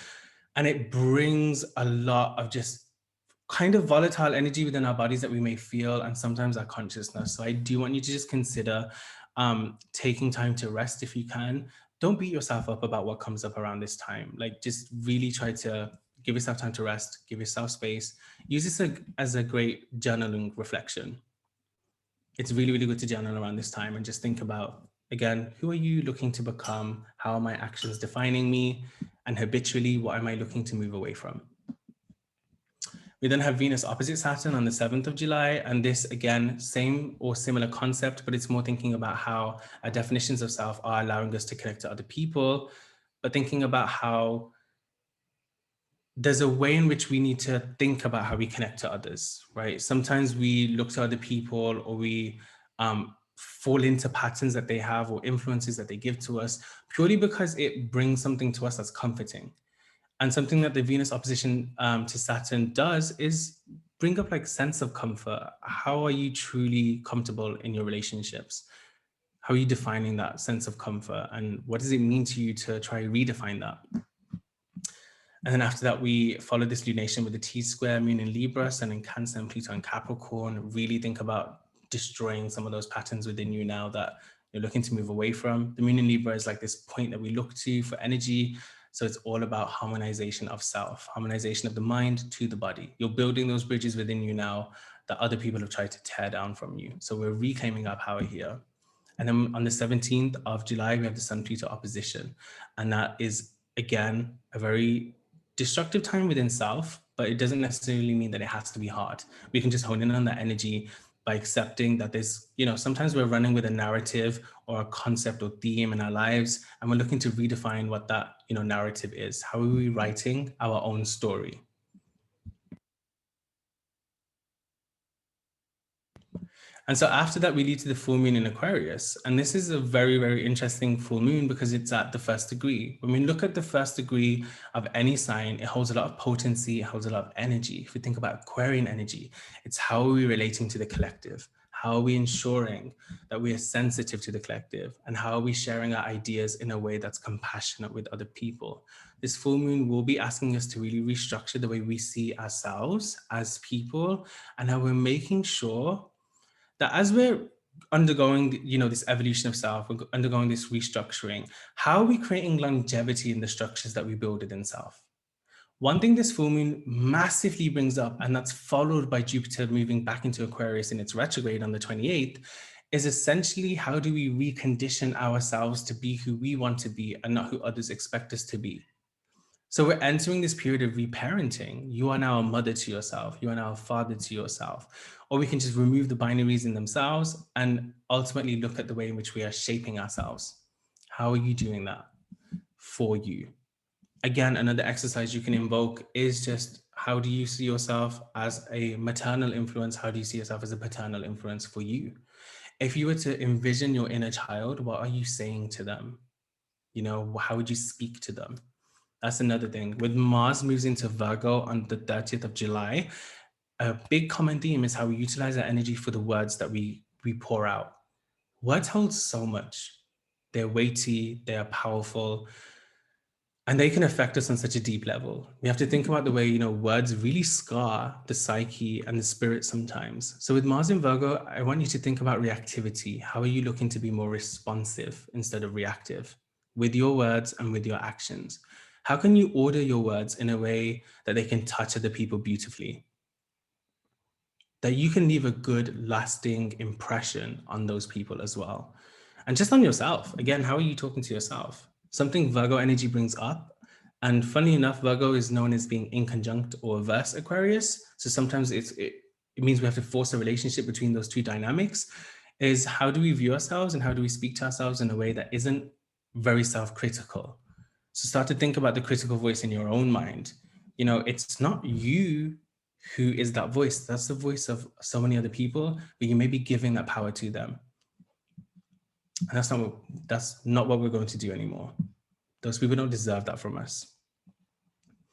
[SPEAKER 2] And it brings a lot of just kind of volatile energy within our bodies that we may feel, and sometimes our consciousness. So I do want you to just consider taking time to rest if you can. Don't beat yourself up about what comes up around this time. Like, just really try to give yourself time to rest, give yourself space. Use this as a great journaling reflection. It's really, really good to journal around this time and just think about, again, who are you looking to become? How are my actions defining me? And habitually, what am I looking to move away from? We then have Venus opposite Saturn on the 7th of July. And this, again, same or similar concept, but it's more thinking about how our definitions of self are allowing us to connect to other people, but thinking about how there's a way in which we need to think about how we connect to others, right? Sometimes we look to other people, or we fall into patterns that they have or influences that they give to us purely because it brings something to us that's comforting. And something that the Venus opposition to Saturn does is bring up like sense of comfort. How are you truly comfortable in your relationships? How are you defining that sense of comfort? And what does it mean to you to try redefine that? And then after that, we follow this lunation with the T square, Moon in Libra, Sun in Cancer, and Pluto in Capricorn. Really think about destroying some of those patterns within you now that you're looking to move away from. The Moon in Libra is like this point that we look to for energy. So it's all about harmonization of self, harmonization of the mind to the body. You're building those bridges within you now that other people have tried to tear down from you. So we're reclaiming our power here. And then on the 17th of July, we have the Sun-Pluto opposition. And that is, again, a very destructive time within self, but it doesn't necessarily mean that it has to be hard. We can just hone in on that energy by accepting that there's, sometimes we're running with a narrative or a concept or theme in our lives, and we're looking to redefine what that, narrative is. How are we writing our own story? And so after that, we lead to the full moon in Aquarius. And this is a very, very interesting full moon because it's at the first degree. When we look at the first degree of any sign, it holds a lot of potency, it holds a lot of energy. If we think about Aquarian energy, it's how are we relating to the collective? How are we ensuring that we are sensitive to the collective? And how are we sharing our ideas in a way that's compassionate with other people? This full moon will be asking us to really restructure the way we see ourselves as people, and how we're making sure that as we're undergoing, this evolution of self, we're undergoing this restructuring, how are we creating longevity in the structures that we build within self? One thing this full moon massively brings up, and that's followed by Jupiter moving back into Aquarius in its retrograde on the 28th, is essentially how do we recondition ourselves to be who we want to be and not who others expect us to be? So we're entering this period of reparenting. You are now a mother to yourself. You are now a father to yourself. Or we can just remove the binaries in themselves and ultimately look at the way in which we are shaping ourselves. How are you doing that for you? Again, another exercise you can invoke is just, how do you see yourself as a maternal influence? How do you see yourself as a paternal influence for you? If you were to envision your inner child, what are you saying to them? How would you speak to them? That's another thing. When Mars moves into Virgo on the 30th of July, a big common theme is how we utilize our energy for the words that we pour out. Words hold so much. They're weighty, they are powerful. And they can affect us on such a deep level. We have to think about the way, you know, words really scar the psyche and the spirit sometimes. So with Mars in Virgo, I want you to think about reactivity. How are you looking to be more responsive instead of reactive with your words and with your actions? How can you order your words in a way that they can touch other people beautifully? That you can leave a good, lasting impression on those people as well. And just on yourself. Again, how are you talking to yourself? Something Virgo energy brings up. And funny enough, Virgo is known as being in conjunct or averse Aquarius. So sometimes it means we have to force a relationship between those two dynamics. Is how do we view ourselves and how do we speak to ourselves in a way that isn't very self-critical? So start to think about the critical voice in your own mind. You know, it's not you who is that voice. That's the voice of so many other people, but you may be giving that power to them. And that's not what we're going to do anymore. Those people don't deserve that from us.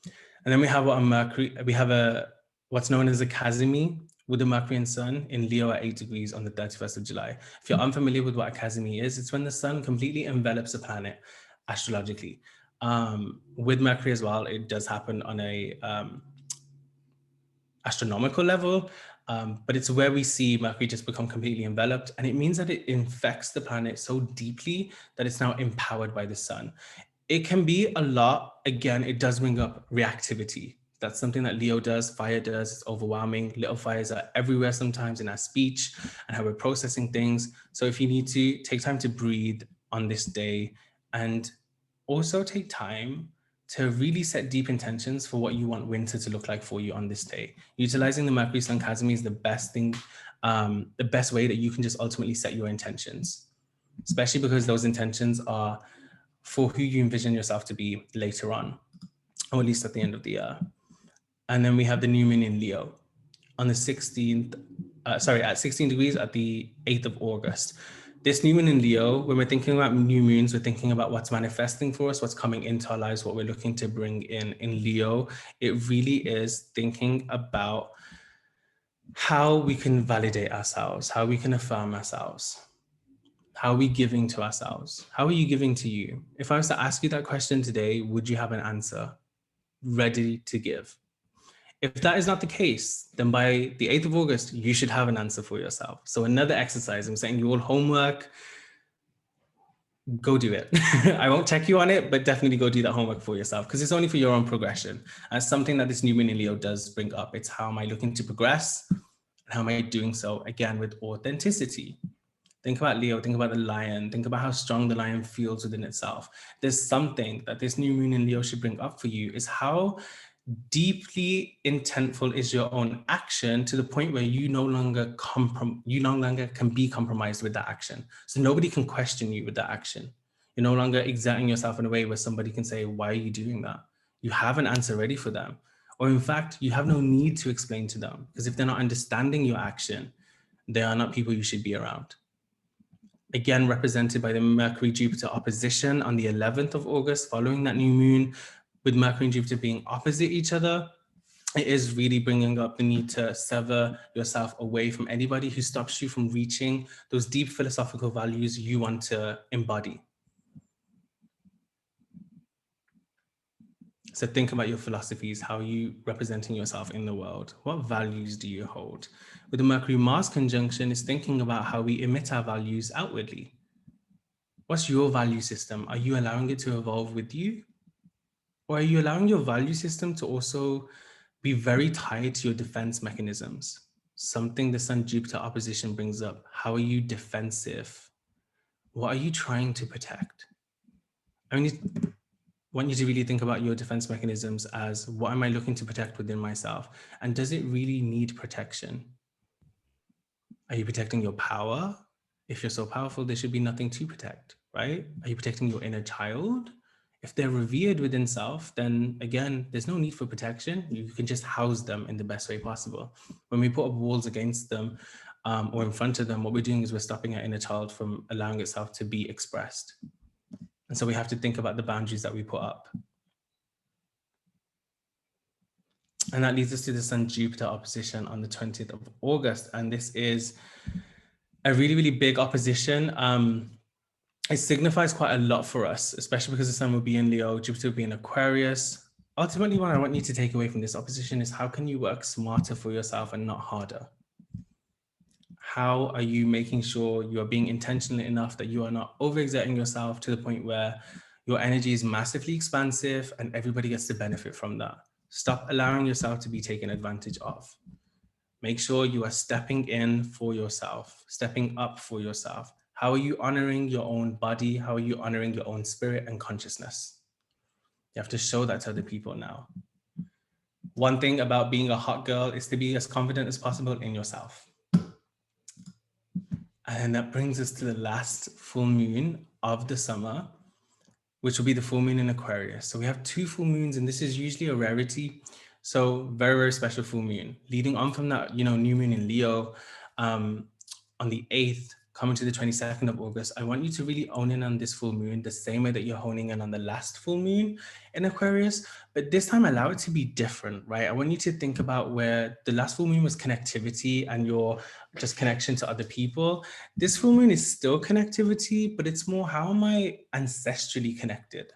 [SPEAKER 2] And then we have a Mercury, we have what's known as a Casimi with the Mercury and Sun in Leo at 8 degrees on the 31st of July. If you're unfamiliar with what a Casimi is, it's when the sun completely envelops a planet astrologically. With Mercury as well, it does happen on a astronomical level, but it's where we see Mercury just become completely enveloped, and it means that it infects the planet so deeply that it's now empowered by the sun. It can be a lot. Again, it does bring up reactivity. That's something that Leo does, fire does. It's overwhelming. Little fires are everywhere sometimes in our speech and how we're processing things. So if you need to, take time to breathe on this day, and also take time to really set deep intentions for what you want winter to look like for you on this day. Utilizing the Mercury Sun Casimi is the best thing, the best way that you can just ultimately set your intentions, especially because those intentions are for who you envision yourself to be later on, or at least at the end of the year. And then we have the new moon in Leo on the 16th, at 16 degrees at the 8th of August. This new moon in Leo, when we're thinking about new moons, we're thinking about what's manifesting for us, what's coming into our lives, what we're looking to bring in Leo. It really is thinking about how we can validate ourselves, how we can affirm ourselves. How are we giving to ourselves? How are you giving to you? If I was to ask you that question today, would you have an answer ready to give? If that is not the case, then by the 8th of August, you should have an answer for yourself. So another exercise, I'm saying you all homework, go do it. I won't check you on it, but definitely go do that homework for yourself because it's only for your own progression. And something that this new moon in Leo does bring up. It's how am I looking to progress? And how am I doing so, again, with authenticity? Think about Leo, think about the lion, think about how strong the lion feels within itself. There's something that this new moon in Leo should bring up for you is how deeply intentful is your own action to the point where you no longer can be compromised with that action. So nobody can question you with that action. You're no longer exerting yourself in a way where somebody can say, why are you doing that? You have an answer ready for them. Or in fact, you have no need to explain to them because if they're not understanding your action, they are not people you should be around. Again, represented by the Mercury-Jupiter opposition on the 11th of August, following that new moon, with Mercury and Jupiter being opposite each other, it is really bringing up the need to sever yourself away from anybody who stops you from reaching those deep philosophical values you want to embody. So think about your philosophies. How are you representing yourself in the world? What values do you hold? With the Mercury-Mars conjunction, is thinking about how we emit our values outwardly. What's your value system? Are you allowing it to evolve with you? Or are you allowing your value system to also be very tied to your defense mechanisms? Something the Sun-Jupiter opposition brings up. How are you defensive? What are you trying to protect? I want you to really think about your defense mechanisms as what am I looking to protect within myself? And does it really need protection? Are you protecting your power? If you're so powerful, there should be nothing to protect, right? Are you protecting your inner child? If they're revered within self, then again, there's no need for protection. You can just house them in the best way possible. When we put up walls against them or in front of them, what we're doing is we're stopping our inner child from allowing itself to be expressed. And so we have to think about the boundaries that we put up. And that leads us to the Sun-Jupiter opposition on the 20th of August. And this is a really, really big opposition. it signifies quite a lot for us, especially because the sun will be in Leo, Jupiter will be in Aquarius. Ultimately, what I want you to take away from this opposition is how can you work smarter for yourself and not harder? How are you making sure you are being intentional enough that you are not overexerting yourself to the point where your energy is massively expansive and everybody gets to benefit from that? Stop allowing yourself to be taken advantage of. Make sure you are stepping in for yourself, stepping up for yourself. How are you honoring your own body? How are you honoring your own spirit and consciousness? You have to show that to other people now. One thing about being a hot girl is to be as confident as possible in yourself. And that brings us to the last full moon of the summer, which will be the full moon in Aquarius. So we have 2 full moons, and this is usually a rarity. So very, very special full moon. Leading on from that, new moon in Leo, on the 8th, coming to the 22nd of August, I want you to really own in on this full moon the same way that you're honing in on the last full moon in Aquarius, but this time allow it to be different, right? I want you to think about where the last full moon was connectivity and your just connection to other people. This full moon is still connectivity, but it's more, how am I ancestrally connected?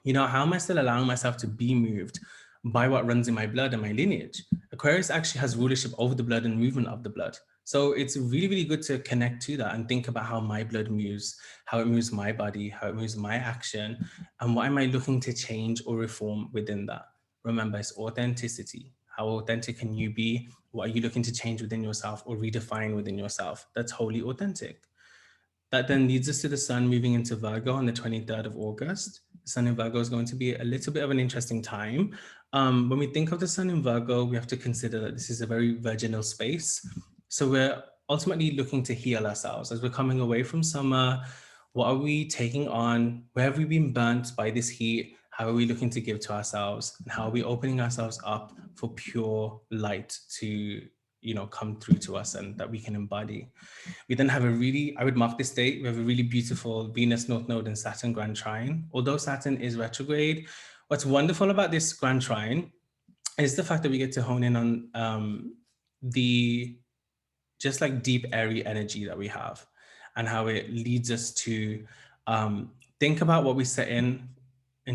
[SPEAKER 2] How am I still allowing myself to be moved by what runs in my blood and my lineage? Aquarius actually has rulership over the blood and movement of the blood. So it's really, really good to connect to that and think about how my blood moves, how it moves my body, how it moves my action, and what am I looking to change or reform within that? Remember, it's authenticity. How authentic can you be? What are you looking to change within yourself or redefine within yourself? That's wholly authentic. That then leads us to the sun moving into Virgo on the 23rd of August. The sun in Virgo is going to be a little bit of an interesting time. When we think of the sun in Virgo, we have to consider that this is a very virginal space. So we're ultimately looking to heal ourselves as we're coming away from summer. What are we taking on? Where have we been burnt by this heat? How are we looking to give to ourselves? And how are we opening ourselves up for pure light to, come through to us and that we can embody? We then have I would mark this date, we have a really beautiful Venus North Node and Saturn Grand Trine. Although Saturn is retrograde, what's wonderful about this Grand Trine is the fact that we get to hone in on the just like deep, airy energy that we have and how it leads us to think about what we set in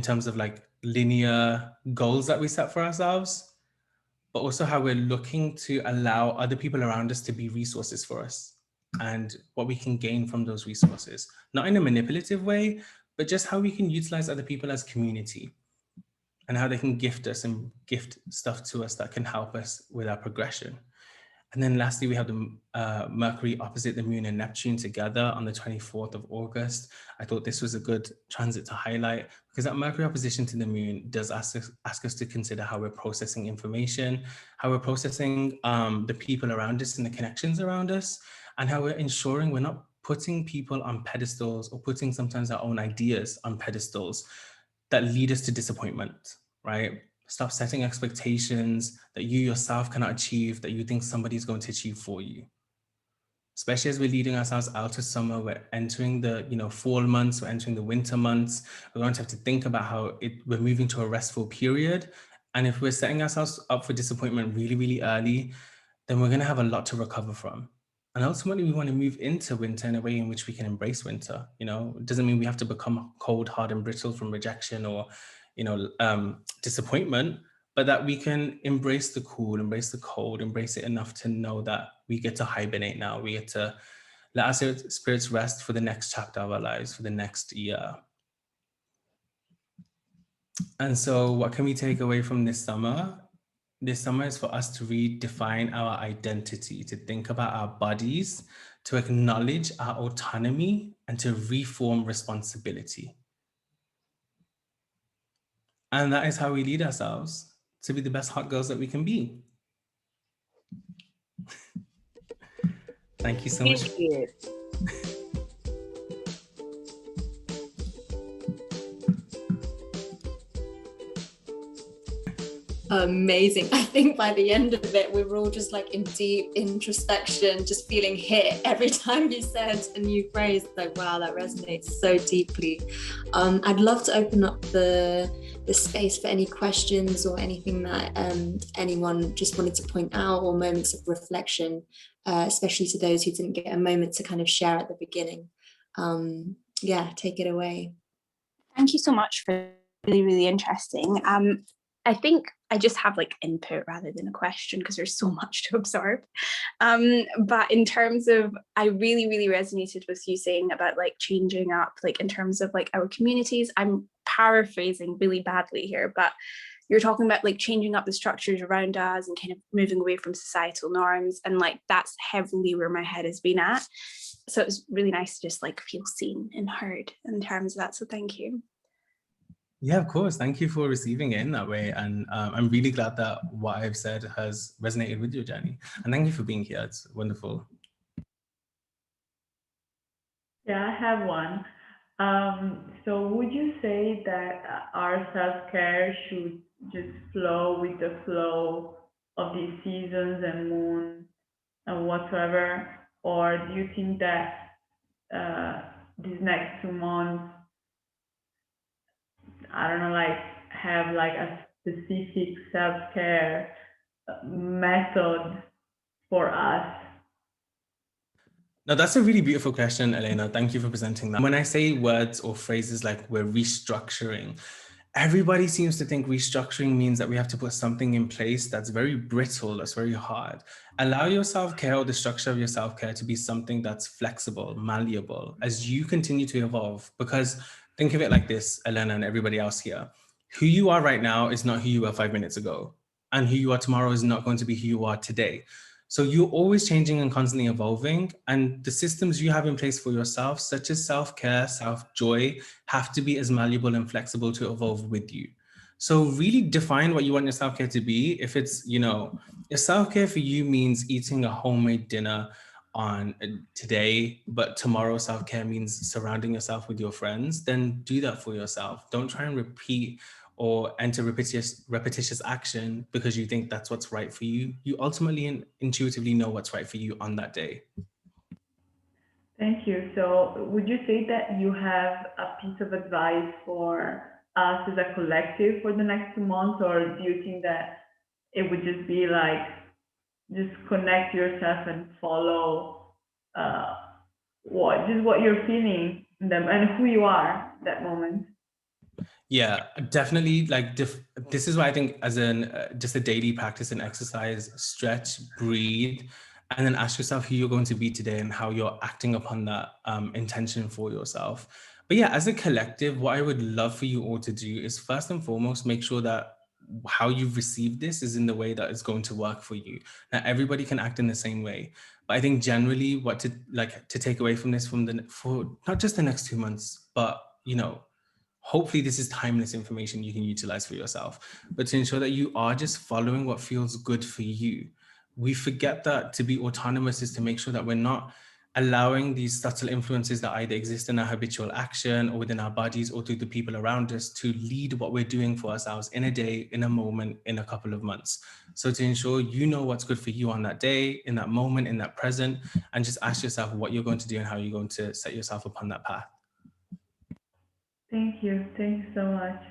[SPEAKER 2] terms of like linear goals that we set for ourselves, but also how we're looking to allow other people around us to be resources for us and what we can gain from those resources, not in a manipulative way, but just how we can utilize other people as community and how they can gift us and gift stuff to us that can help us with our progression. And then lastly, we have the Mercury opposite the Moon and Neptune together on the 24th of August. I thought this was a good transit to highlight because that Mercury opposition to the Moon does ask us to consider how we're processing information, how we're processing the people around us and the connections around us, and how we're ensuring we're not putting people on pedestals or putting sometimes our own ideas on pedestals that lead us to disappointment, right? Stop setting expectations that you yourself cannot achieve, that you think somebody's going to achieve for you. Especially as we're leading ourselves out of summer, we're entering the fall months, we're entering the winter months. We're going to have to think about how we're moving to a restful period. And if we're setting ourselves up for disappointment really, really early, then we're going to have a lot to recover from. And ultimately, we want to move into winter in a way in which we can embrace winter. It doesn't mean we have to become cold, hard, and brittle from rejection or disappointment, but that we can embrace the cool, embrace the cold, embrace it enough to know that we get to hibernate now. We get to let our spirits rest for the next chapter of our lives, for the next year. And so what can we take away from this summer? This summer is for us to redefine our identity, to think about our bodies, to acknowledge our autonomy, and to reform responsibility. And that is how we lead ourselves to be the best hot girls that we can be. Thank you so much.
[SPEAKER 1] Amazing. I think by the end of it, we were all just like in deep introspection, just feeling hit every time you said a new phrase. Like, wow, that resonates so deeply. I'd love to open up the space for any questions or anything that anyone just wanted to point out, or moments of reflection, especially to those who didn't get a moment to kind of share at the beginning. yeah, take it away.
[SPEAKER 3] Thank you so much for really, really interesting. I think I just have like input rather than a question because there's so much to absorb. But in terms of, I really, really resonated with you saying about like changing up, like in terms of like our communities. I'm paraphrasing really badly here, but you're talking about like changing up the structures around us and kind of moving away from societal norms. And like that's heavily where my head has been at. So it was really nice to just like feel seen and heard in terms of that. So thank you.
[SPEAKER 2] Yeah, of course. Thank you for receiving it in that way. And I'm really glad that what I've said has resonated with your journey. And thank you for being here. It's wonderful.
[SPEAKER 4] Yeah, I have one. So would you say that our self-care should just flow with the flow of these seasons and moon and whatsoever? Or do you think that these next 2 months, I don't know, like have like a specific self-care method for us?
[SPEAKER 2] Now, that's a really beautiful question, Elena. Thank you for presenting that. When I say words or phrases like we're restructuring, everybody seems to think restructuring means that we have to put something in place that's very brittle, that's very hard. Allow your self-care or the structure of your self-care to be something that's flexible, malleable as you continue to evolve. Because think of it like this, Elena and everybody else here. Who you are right now is not who you were 5 minutes ago. And who you are tomorrow is not going to be who you are today. So you're always changing and constantly evolving, and the systems you have in place for yourself, such as self-care, self-joy, have to be as malleable and flexible to evolve with you. So really define what you want your self-care to be. If it's, if self-care for you means eating a homemade dinner on today, but tomorrow self-care means surrounding yourself with your friends, then do that for yourself. Don't try and repeat or enter repetitious action because you think that's what's right for you. You ultimately and intuitively know what's right for you on that day.
[SPEAKER 4] Thank you. So would you say that you have a piece of advice for us as a collective for the next 2 months, or do you think that it would just be like just connect yourself and follow uh, what you're feeling and who you are that moment?
[SPEAKER 2] Yeah, definitely. Like this is why I think as just a daily practice and exercise, stretch, breathe, and then ask yourself who you're going to be today and how you're acting upon that intention for yourself. But yeah, as a collective, what I would love for you all to do is first and foremost, make sure that how you've received this is in the way that is going to work for you. Now, everybody can act in the same way. But I think generally what to take away from this for not just the next 2 months, but hopefully this is timeless information you can utilize for yourself, but to ensure that you are just following what feels good for you. We forget that to be autonomous is to make sure that we're not allowing these subtle influences that either exist in our habitual action or within our bodies or through the people around us to lead what we're doing for ourselves in a day, in a moment, in a couple of months. So to ensure you know what's good for you on that day, in that moment, in that present, and just ask yourself what you're going to do and how you're going to set yourself upon that path.
[SPEAKER 4] Thank you. Thanks so much.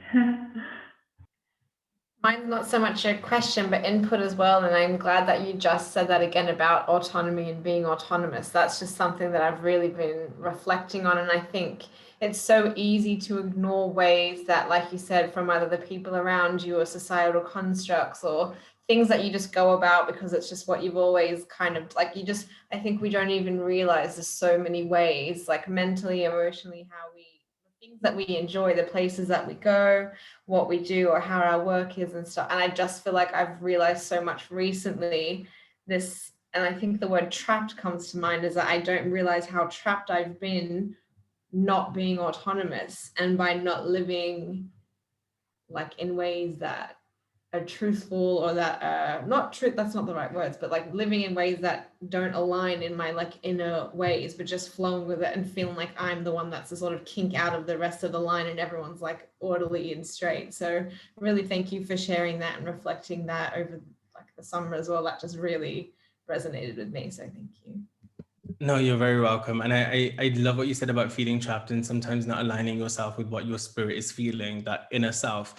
[SPEAKER 5] Mine's not so much a question, but input as well. And I'm glad that you just said that again about autonomy and being autonomous. That's just something that I've really been reflecting on. And I think it's so easy to ignore ways that, like you said, from either the people around you or societal constructs or things that you just go about because it's just what you've always kind of like, I think we don't even realize there's so many ways, like mentally, emotionally, the things that we enjoy, the places that we go, what we do or how our work is and stuff. And I just feel like I've realized so much recently this, and I think the word trapped comes to mind, is that I don't realize how trapped I've been not being autonomous and by not living like in ways that are truthful or that not truth, that's not the right words, but like living in ways that don't align in my like inner ways, but just flowing with it and feeling like I'm the one that's the sort of kink out of the rest of the line and everyone's like orderly and straight. So really thank you for sharing that and reflecting that over like the summer as well. That just really resonated with me, so thank you.
[SPEAKER 2] No, you're very welcome. And I love what you said about feeling trapped and sometimes not aligning yourself with what your spirit is feeling, that inner self.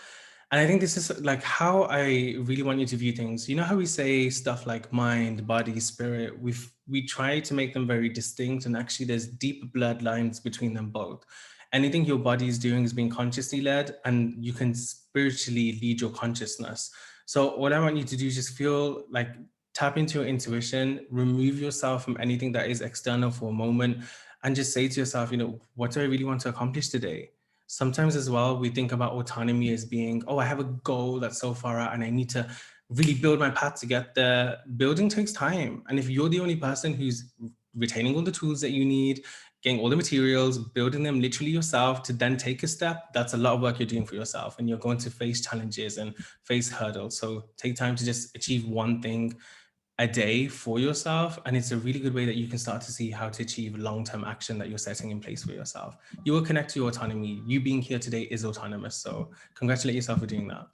[SPEAKER 2] And I think this is like how I really want you to view things. You know how we say stuff like mind, body, spirit, we try to make them very distinct, and actually there's deep bloodlines between them both. Anything your body is doing is being consciously led, and you can spiritually lead your consciousness. So what I want you to do is just feel like, tap into your intuition, remove yourself from anything that is external for a moment, and just say to yourself, you know, what do I really want to accomplish today? Sometimes as well, we think about autonomy as being, oh, I have a goal that's so far out and I need to really build my path to get there. Building takes time. And if you're the only person who's retaining all the tools that you need, getting all the materials, building them literally yourself to then take a step, that's a lot of work you're doing for yourself. And you're going to face challenges and face hurdles. So take time to just achieve one thing a day for yourself, and it's a really good way that you can start to see how to achieve long-term action that you're setting in place for yourself. You will connect to your autonomy. You being here today is autonomous, so congratulate yourself for doing that.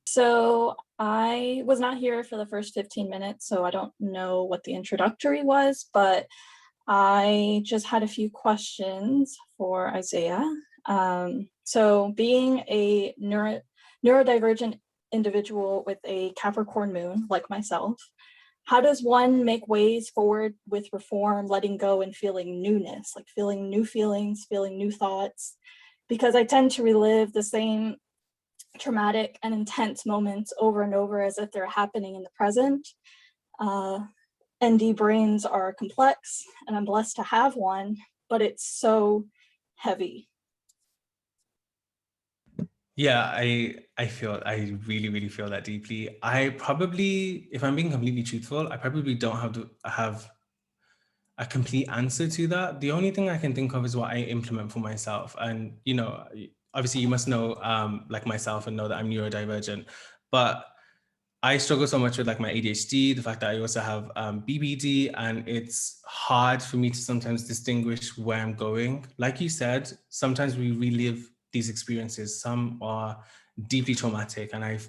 [SPEAKER 6] So I was not here for the first 15 minutes, so I don't know what the introductory was, but I just had a few questions for Isaiah. So being a neurodivergent individual with a Capricorn moon, like myself, how does one make ways forward with reform, letting go and feeling newness, like feeling new feelings, feeling new thoughts? Because I tend to relive the same traumatic and intense moments over and over as if they're happening in the present. ND brains are complex, and I'm blessed to have one, but it's so heavy.
[SPEAKER 2] Yeah, I really feel that deeply. I probably, if I'm being completely truthful, I probably don't have a complete answer to that. The only thing I can think of is what I implement for myself. And, you know, obviously you must know, like myself, and know that I'm neurodivergent, but I struggle so much with like my ADHD, the fact that I also have BBD, and it's hard for me to sometimes distinguish where I'm going. Like you said, sometimes we relive these experiences. Some are deeply traumatic, and I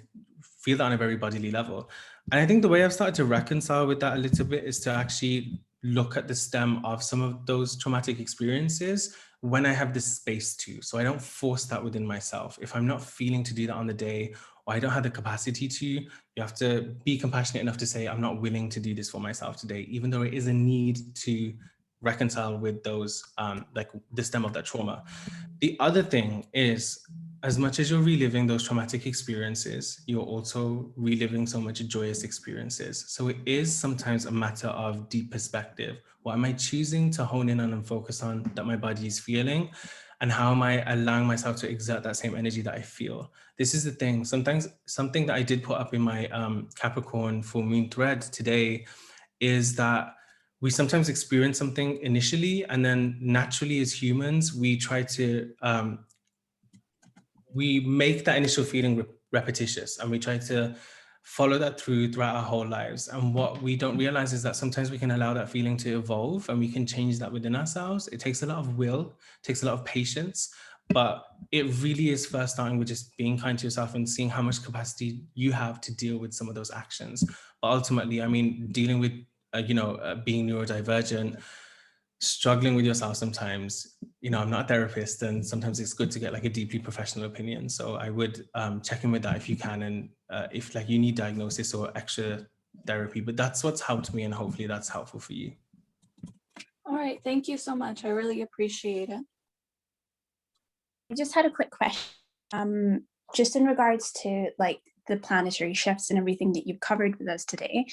[SPEAKER 2] feel that on a very bodily level. And I think the way I've started to reconcile with that a little bit is to actually look at the stem of some of those traumatic experiences when I have the space to. So I don't force that within myself. If I'm not feeling to do that on the day, or I don't have the capacity to, you have to be compassionate enough to say, I'm not willing to do this for myself today, even though it is a need to reconcile with those, like the stem of that trauma. The other thing is, as much as you're reliving those traumatic experiences, you're also reliving so much joyous experiences. So it is sometimes a matter of deep perspective. What am I choosing to hone in on and focus on that my body is feeling? And how am I allowing myself to exert that same energy that I feel? This is the thing. Sometimes something that I did put up in my Capricorn full moon thread today is that we sometimes experience something initially, and then naturally as humans, we try to, we make that initial feeling repetitious, and we try to follow that throughout our whole lives. And what we don't realize is that sometimes we can allow that feeling to evolve, and we can change that within ourselves. It takes a lot of will, takes a lot of patience, but it really is first starting with just being kind to yourself and seeing how much capacity you have to deal with some of those actions. But ultimately, I mean, dealing with, being neurodivergent, struggling with yourself sometimes, I'm not a therapist, and sometimes it's good to get like a deeply professional opinion. So I would check in with that if you can, and if like you need diagnosis or extra therapy, but that's what's helped me, and hopefully that's helpful for you.
[SPEAKER 6] All right, thank you so much. I really appreciate it.
[SPEAKER 3] I just had a quick question, just in regards to like the planetary shifts and everything that you've covered with us today.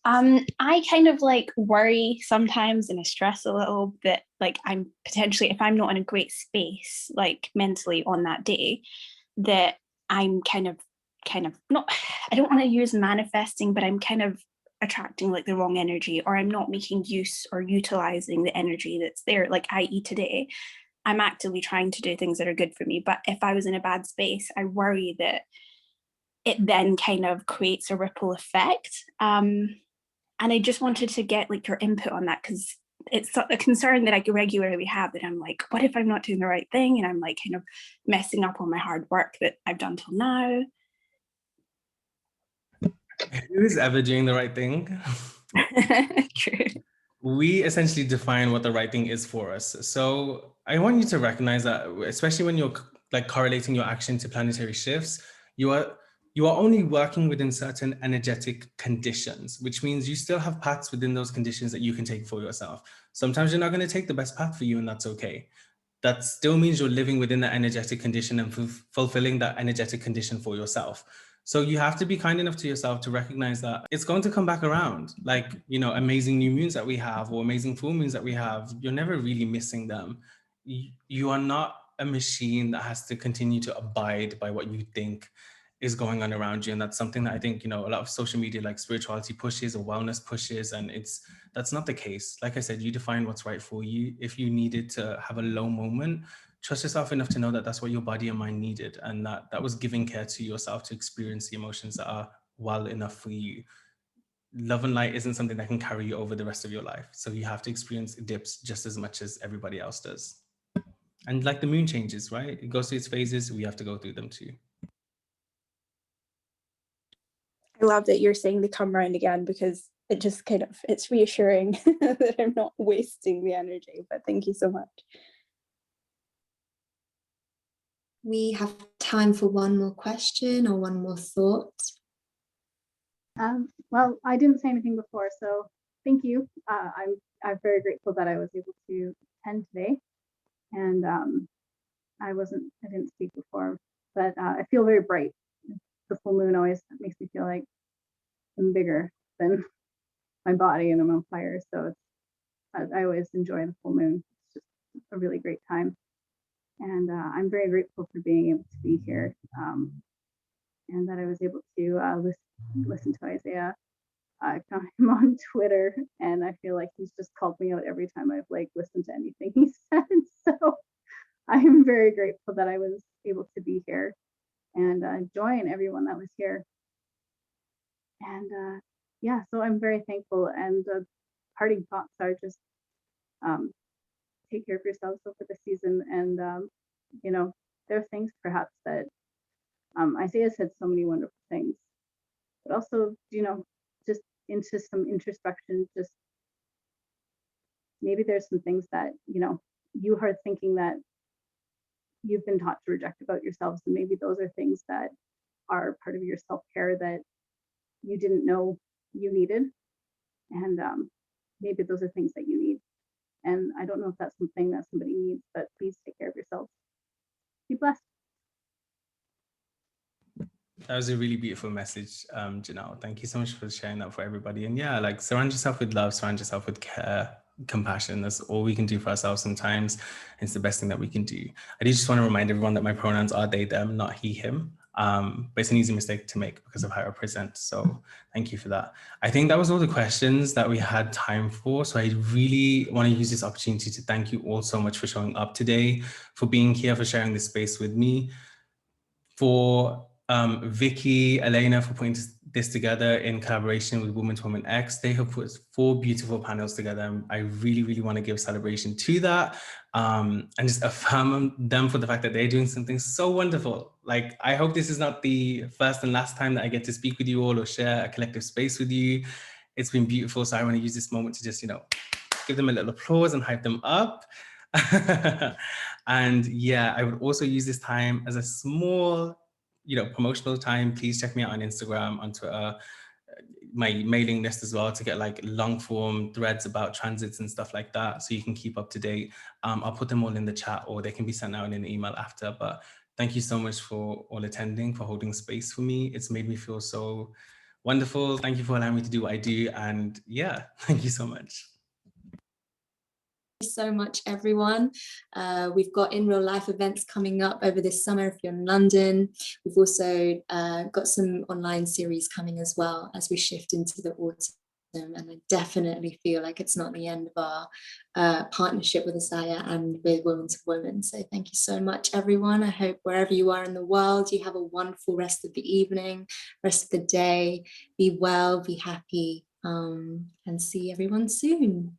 [SPEAKER 3] I kind of like worry sometimes, and I stress a little that like I'm potentially, if I'm not in a great space, like mentally on that day, that I'm kind of not, I don't want to use manifesting, but I'm kind of attracting like the wrong energy, or I'm not making use or utilizing the energy that's there. Like, i.e. today, I'm actively trying to do things that are good for me. But if I was in a bad space, I worry that it then kind of creates a ripple effect. And I just wanted to get like your input on that, because it's a concern that I regularly have, that I'm like, what if I'm not doing the right thing? And I'm like kind of messing up on my hard work that I've done till now.
[SPEAKER 2] Who is ever doing the right thing?
[SPEAKER 3] True.
[SPEAKER 2] We essentially define what the right thing is for us. So I want you to recognize that, especially when you're like correlating your action to planetary shifts, you are only working within certain energetic conditions, which means you still have paths within those conditions that you can take for yourself. Sometimes you're not going to take the best path for you, and that's okay. That still means you're living within that energetic condition and fulfilling that energetic condition for yourself. So you have to be kind enough to yourself to recognize that it's going to come back around. Like, you know, amazing new moons that we have or amazing full moons that we have, you're never really missing them. You are not a machine that has to continue to abide by what you think is going on around you. And that's something that I think, you know, a lot of social media like spirituality pushes or wellness pushes, and that's not the case. Like I said, you define what's right for you. If you needed to have a low moment, trust yourself enough to know that that's what your body and mind needed, and that was giving care to yourself to experience the emotions that are well enough for you. Love and light isn't something that can carry you over the rest of your life. So you have to experience dips just as much as everybody else does. And like the moon changes, right? It goes through its phases. We have to go through them too.
[SPEAKER 3] I love that you're saying they come around again, because it just kind of, it's reassuring that I'm not wasting the energy. But thank you so much.
[SPEAKER 1] We have time for one more question or one more thought.
[SPEAKER 7] Well, I didn't say anything before, so thank you. I'm very grateful that I was able to attend today, and I didn't speak before, but I feel very bright. The full moon always makes me feel like I'm bigger than my body and I'm on fire. So I always enjoy the full moon. It's just a really great time. And I'm very grateful for being able to be here, and that I was able to listen to Isaiah. I found him on Twitter, and I feel like he's just called me out every time I've like listened to anything he said. So I am very grateful that I was able to be here and join everyone that was here. And yeah, so I'm very thankful. And parting thoughts are just take care of yourselves over the season. And you know, there are things perhaps that Isaiah said so many wonderful things, but also, you know, just into some introspection. Just maybe there's some things that, you know, you are thinking that you've been taught to reject about yourselves, and maybe those are things that are part of your self-care that you didn't know you needed, and maybe those are things that you need. And I don't know if that's something that somebody needs, but please take care of yourselves. Be blessed.
[SPEAKER 2] That was a really beautiful message, Janelle. Thank you so much for sharing that for everybody. And yeah, like surround yourself with love, surround yourself with care, compassion. That's all we can do for ourselves sometimes. It's the best thing that we can do. I do just want to remind everyone that my pronouns are they, them, not he, him. But it's an easy mistake to make because of how I present. So thank you for that. I think that was all the questions that we had time for. So I really want to use this opportunity to thank you all so much for showing up today, for being here, for sharing this space with me, for Vicky, Elena, for putting this together in collaboration with Woman to Woman X. They have put 4 beautiful panels together. And I really, really want to give celebration to that, and just affirm them for the fact that they're doing something so wonderful. Like, I hope this is not the first and last time that I get to speak with you all or share a collective space with you. It's been beautiful. So I want to use this moment to just, you know, give them a little applause and hype them up. And yeah, I would also use this time as a small, you know, promotional time. Please check me out on Instagram, on Twitter, my mailing list as well, to get like long form threads about transits and stuff like that, so you can keep up to date. I'll put them all in the chat, or they can be sent out in an email after. But thank you so much for all attending, for holding space for me. It's made me feel so wonderful. Thank you for allowing me to do what I do. And yeah, thank you so much.
[SPEAKER 1] So much, everyone. We've got in real life events coming up over this summer if you're in London. We've also got some online series coming as well as we shift into the autumn, and I definitely feel like it's not the end of our partnership with Isaiah and with Women to Women. So thank you so much, everyone. I hope wherever you are in the world, you have a wonderful rest of the evening, rest of the day. Be well, be happy, and see everyone soon.